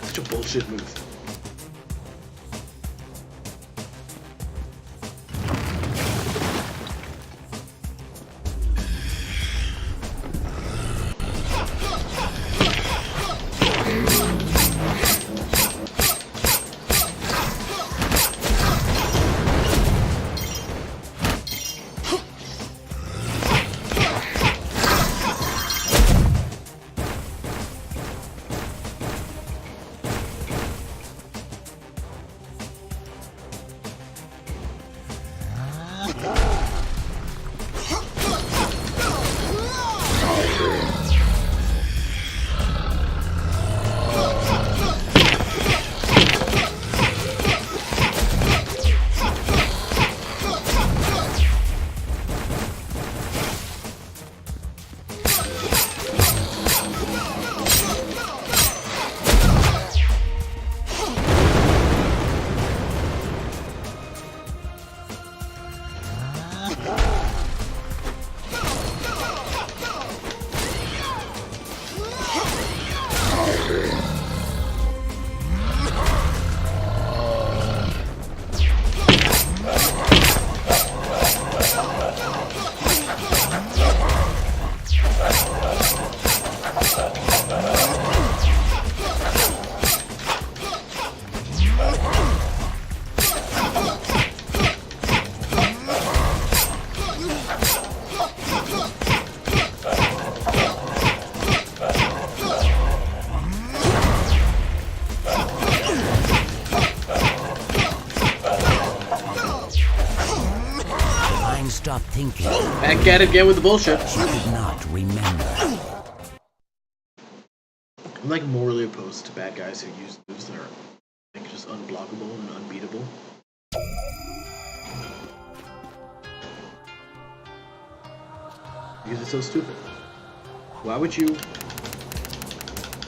Such a bullshit move. Stop thinking. Back at it again with the bullshit. She could not remember. I'm like morally opposed to bad guys who use moves that are like just unblockable and unbeatable. Because it's so stupid. Why would you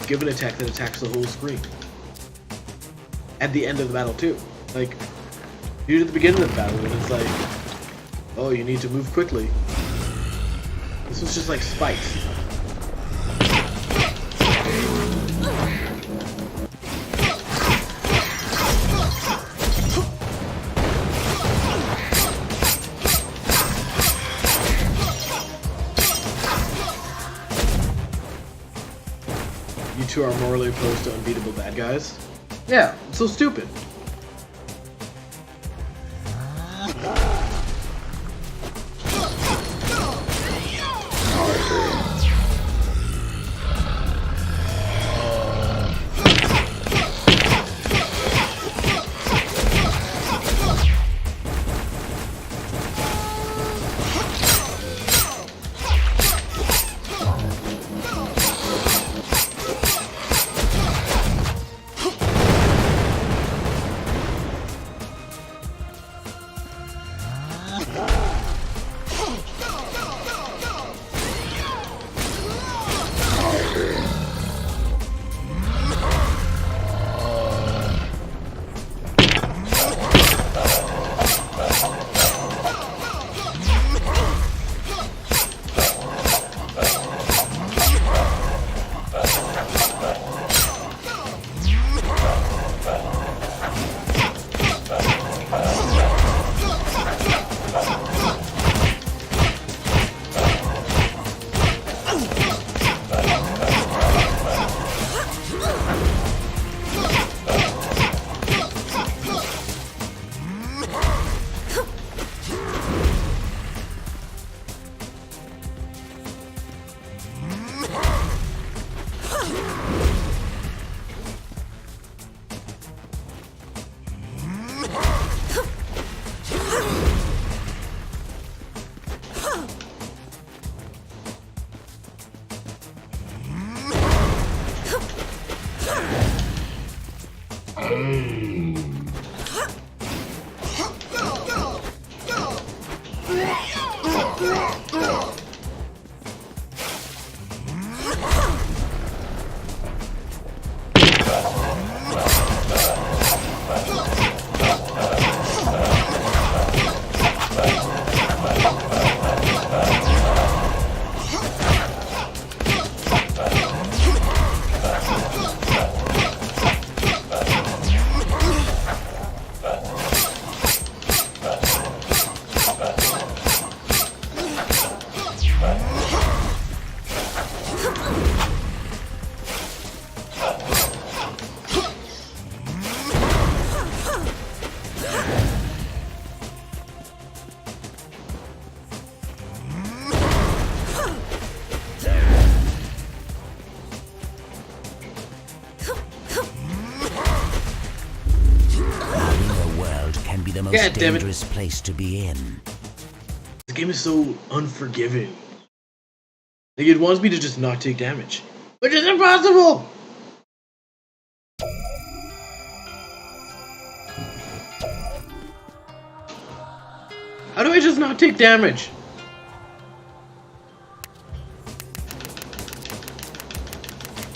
give an attack that attacks the whole screen? at the end of the battle too. Like, you at the beginning of the battle when it's like, oh, you need to move quickly. This was just like spikes. You two are morally opposed to unbeatable bad guys? Yeah, it's so stupid. The most God damn it. dangerous place to be in. This game is so unforgiving. Like, it wants me to just not take damage, which is impossible! How do I just not take damage?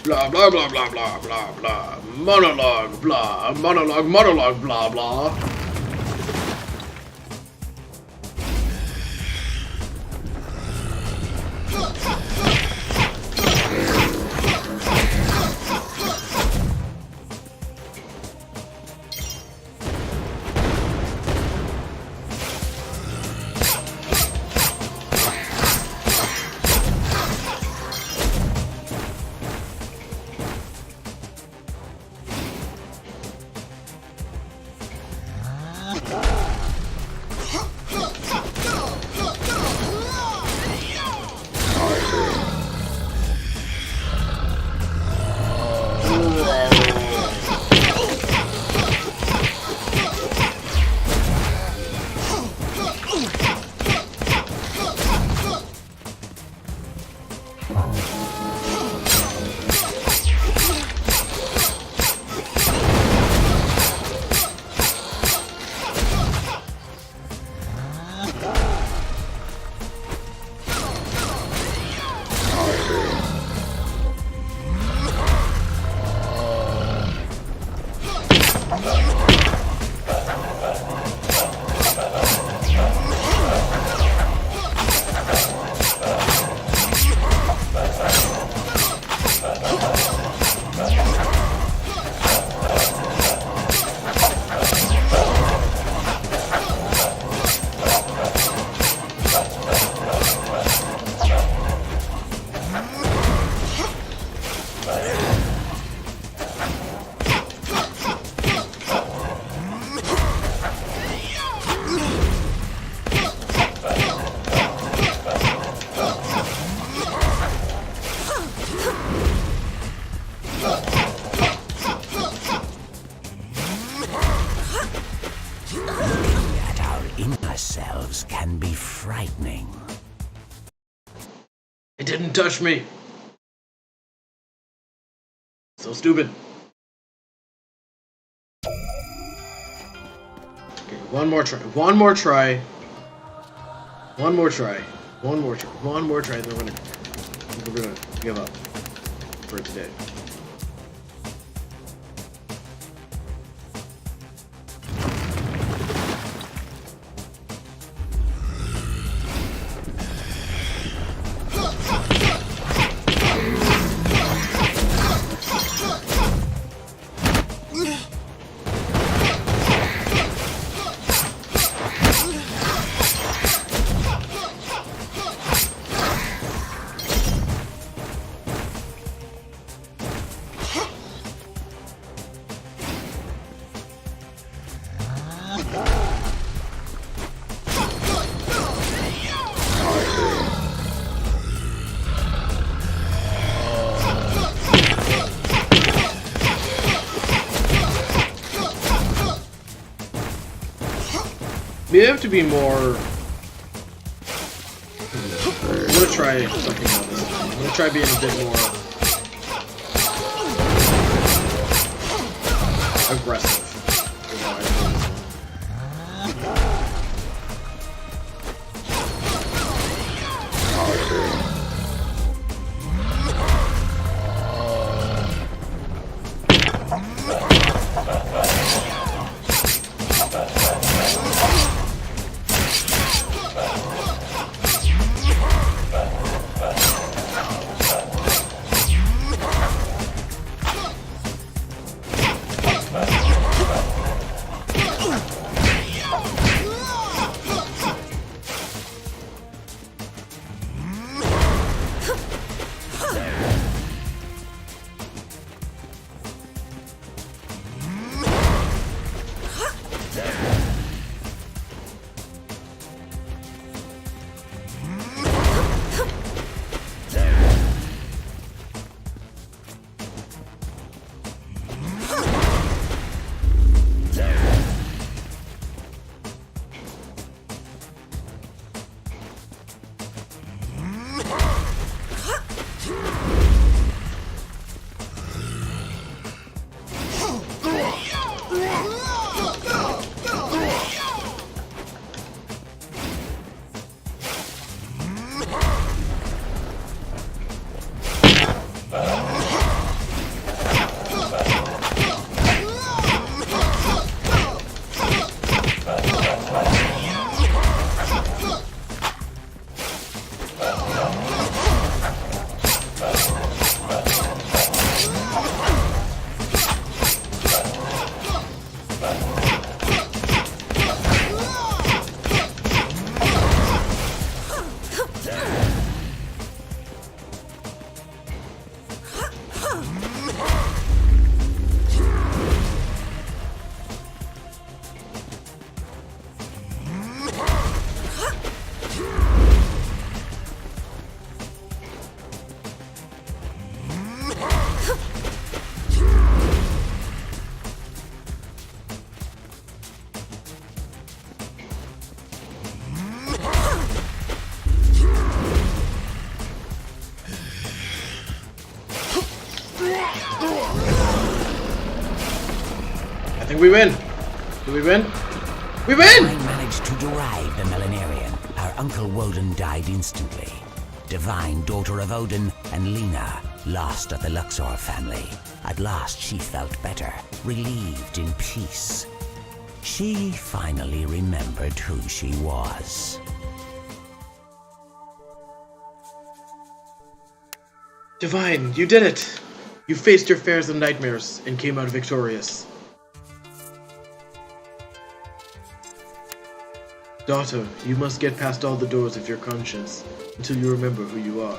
Blah blah blah blah blah blah blah. Monologue blah. Monologue blah blah. Looking at our inner selves can be frightening. It didn't touch me. So stupid. Okay, one more try. One more try. One more try. One more try. One more try. Then we're gonna give up for today. We have to be more. I'm gonna try something else. I'm gonna try being a bit more aggressive. I think we win. Do we win? We win! I managed to derive the Melanarian. Our Uncle Woden died instantly. Divine daughter of Odin and Lena lost at the Luxor family. At last she felt better, relieved in peace. She finally remembered who she was. Divine, you did it! You faced your fears and nightmares and came out victorious. Daughter, you must get past all the doors of your conscience until you remember who you are.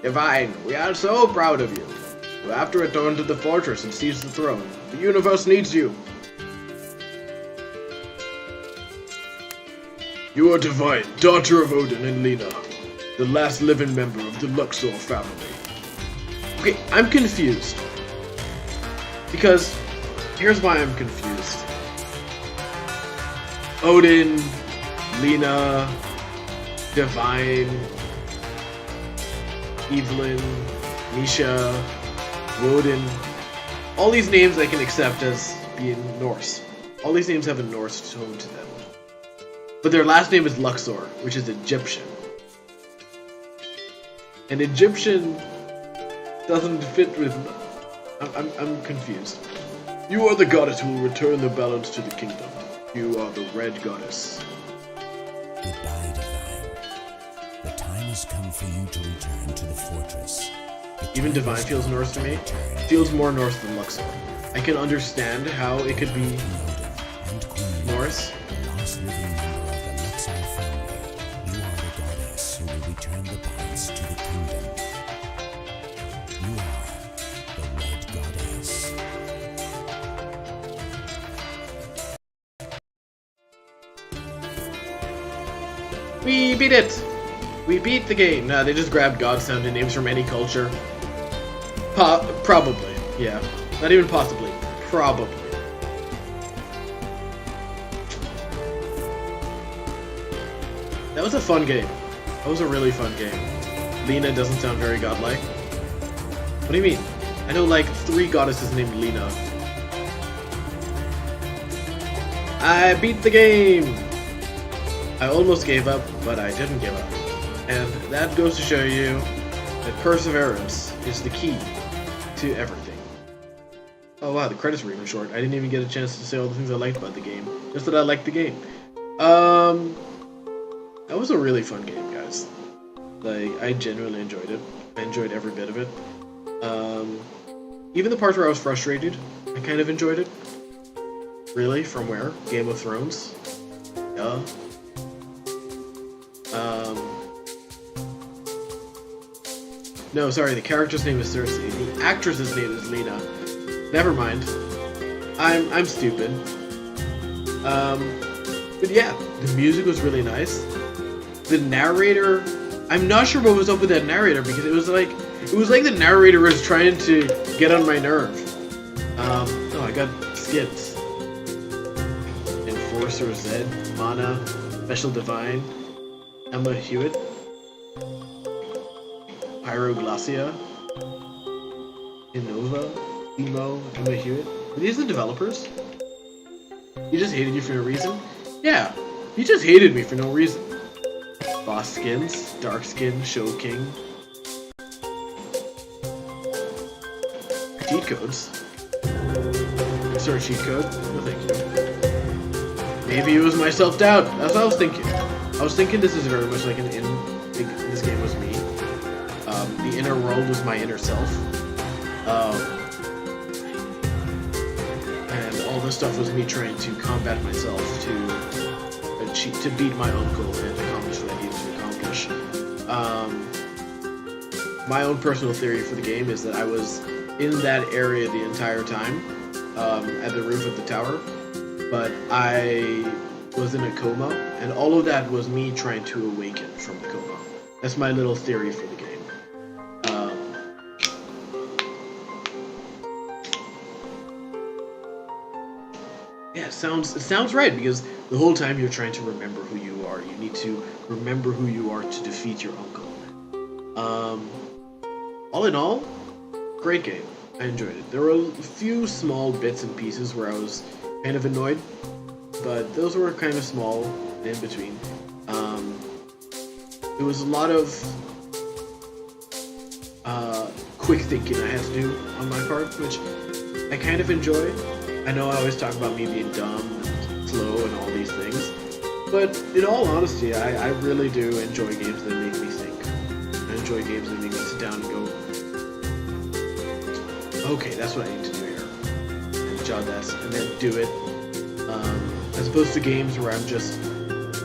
Divine, we are so proud of you. You have to return to the fortress and seize the throne. The universe needs you. You are Divine, daughter of Odin and Lena, the last living member of the Luxor family. Okay, I'm confused. Because here's why I'm confused. Odin, Lena, Divine, Evelyn, Misha, Woden. All these names I can accept as being Norse. All these names have a Norse tone to them. But their last name is Luxor, which is Egyptian. And Egyptian doesn't fit with... I'm confused. You are the goddess who will return the balance to the kingdom. You are the Red Goddess. Goodbye, Divine. The time has come for you to return to the fortress. Even Divine feels Norse to me. Feels more Norse than Luxor. I can understand how it could be Norse. The last living member of the Luxor family. You are the goddess who will return the balance to the kingdom. You are the Red Goddess. We beat it! We beat the game. Nah, they just grabbed god-sounding names from any culture. Probably. Yeah. Not even possibly. Probably. That was a fun game. That was a really fun game. Lena doesn't sound very godlike. What do you mean? I know like 3 goddesses named Lena. I beat the game! I almost gave up, but I didn't give up. And that goes to show you that perseverance is the key to everything. Oh wow, the credits were even short. I didn't even get a chance to say all the things I liked about the game. Just that I liked the game. That was a really fun game, guys. Like, I genuinely enjoyed it. I enjoyed every bit of it. Even the parts where I was frustrated, I kind of enjoyed it. Really? From where? Game of Thrones? Yeah. No, sorry, the character's name is Cersei. The actress's name is Lena. Never mind. I'm stupid. But yeah, the music was really nice. The narrator, I'm not sure what was up with that narrator because it was like the narrator was trying to get on my nerve. Oh, I got skins. Enforcer Zed, Mana, Special Divine, Emma Hewitt, Pyroglacia, Innova, Emo, Emma Hewitt. Are these the developers? He just hated you for no reason? Yeah, he just hated me for no reason. Boss skins, Dark Skin, Show King. Cheat codes. Is there a cheat code? No thank you. Maybe it was my self-doubt. That's what I was thinking. I was thinking this is very much like this game was me. The inner world was my inner self. And all this stuff was me trying to combat myself to beat my uncle and accomplish what I needed to accomplish. My own personal theory for the game is that I was in that area the entire time, at the roof of the tower, but I was in a coma, and all of that was me trying to awaken from the coma. That's my little theory for the game. Yeah, it sounds right, because the whole time you're trying to remember who you are. You need to remember who you are to defeat your uncle. All in all, great game. I enjoyed it. There were a few small bits and pieces where I was kind of annoyed, but those were kind of small in between. It was a lot of quick thinking I had to do on my part, which I kind of enjoy. I know I always talk about me being dumb and slow and all these things, but in all honesty, I really do enjoy games that make me think. I enjoy games that make me sit down and go, okay, that's what I need to do here, and jot that, and then do it, as opposed to games where I'm just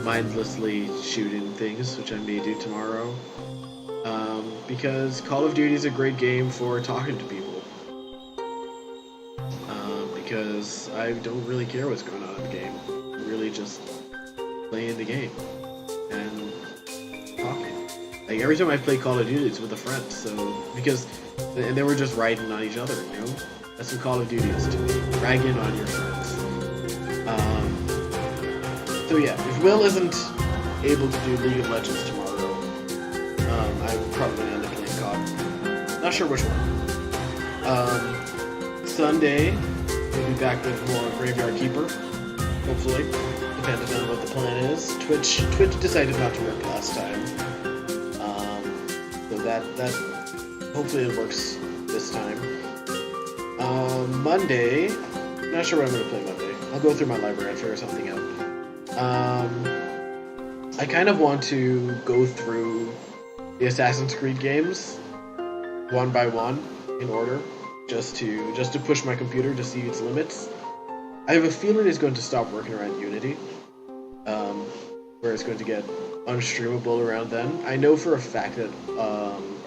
mindlessly shooting things, which I may do tomorrow, because Call of Duty is a great game for talking to people. Because I don't really care what's going on in the game. I'm really just playing the game and talking. Like every time I play Call of Duty, it's with a friend. So and they were just riding on each other, you know. That's what Call of Duty is to me. Ragging on your friends. So yeah, if Will isn't able to do League of Legends tomorrow, I'm probably gonna end up playing COD. Not sure which one. Sunday, we'll be back with more Graveyard Keeper. Hopefully, depending on what the plan is. Twitch decided not to work last time, so that hopefully it works this time. Monday, not sure what I'm gonna play Monday. I'll go through my library and figure something out. I kind of want to go through the Assassin's Creed games one by one in order, just to push my computer to see its limits. I have a feeling it's going to stop working around Unity, where it's going to get unstreamable around then. I know for a fact that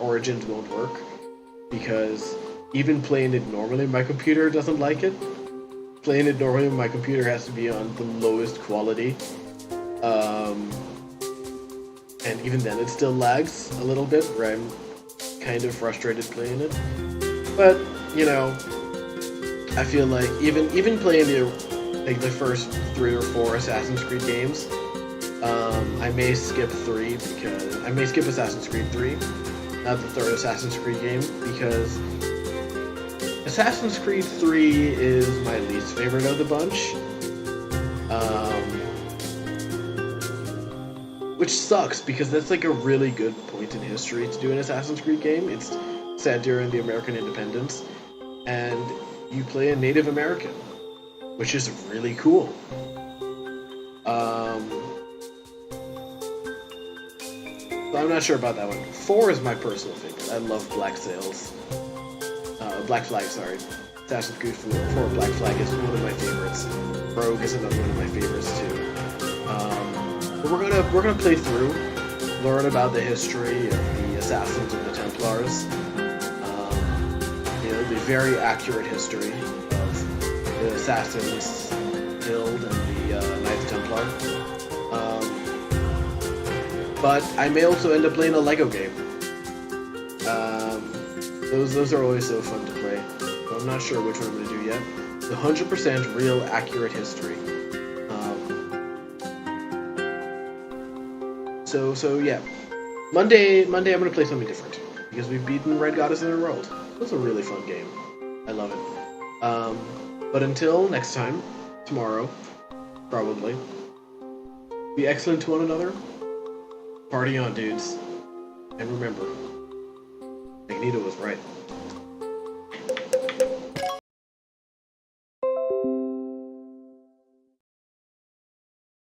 Origins won't work, because even playing it normally, my computer doesn't like it. Playing it normally, my computer has to be on the lowest quality. And even then it still lags a little bit, where I'm kind of frustrated playing it. But, you know, I feel like even playing the first 3 or 4 Assassin's Creed games, I may skip Assassin's Creed 3, not the third Assassin's Creed game, because Assassin's Creed 3 is my least favorite of the bunch. Which sucks, because that's like a really good point in history to do an Assassin's Creed game. It's set during the American independence, and you play a Native American, which is really cool. So I'm not sure about that one. 4 is my personal favorite. I love Black Flag, sorry. Assassin's Creed 4 Black Flag is one of my favorites. Rogue is another one of my favorites too. But we're gonna play through, learn about the history of the Assassins and the Templars. The very accurate history of the Assassins Guild and the Knights Templar. But I may also end up playing a Lego game. Those are always so fun to play. So I'm not sure which one I'm going to do yet. The 100% real accurate history. So yeah. Monday I'm going to play something different, because we've beaten Red Goddess in the World. It's a really fun game. I love it. But until next time, tomorrow, probably, be excellent to one another. Party on, dudes. And remember, Magneto was right.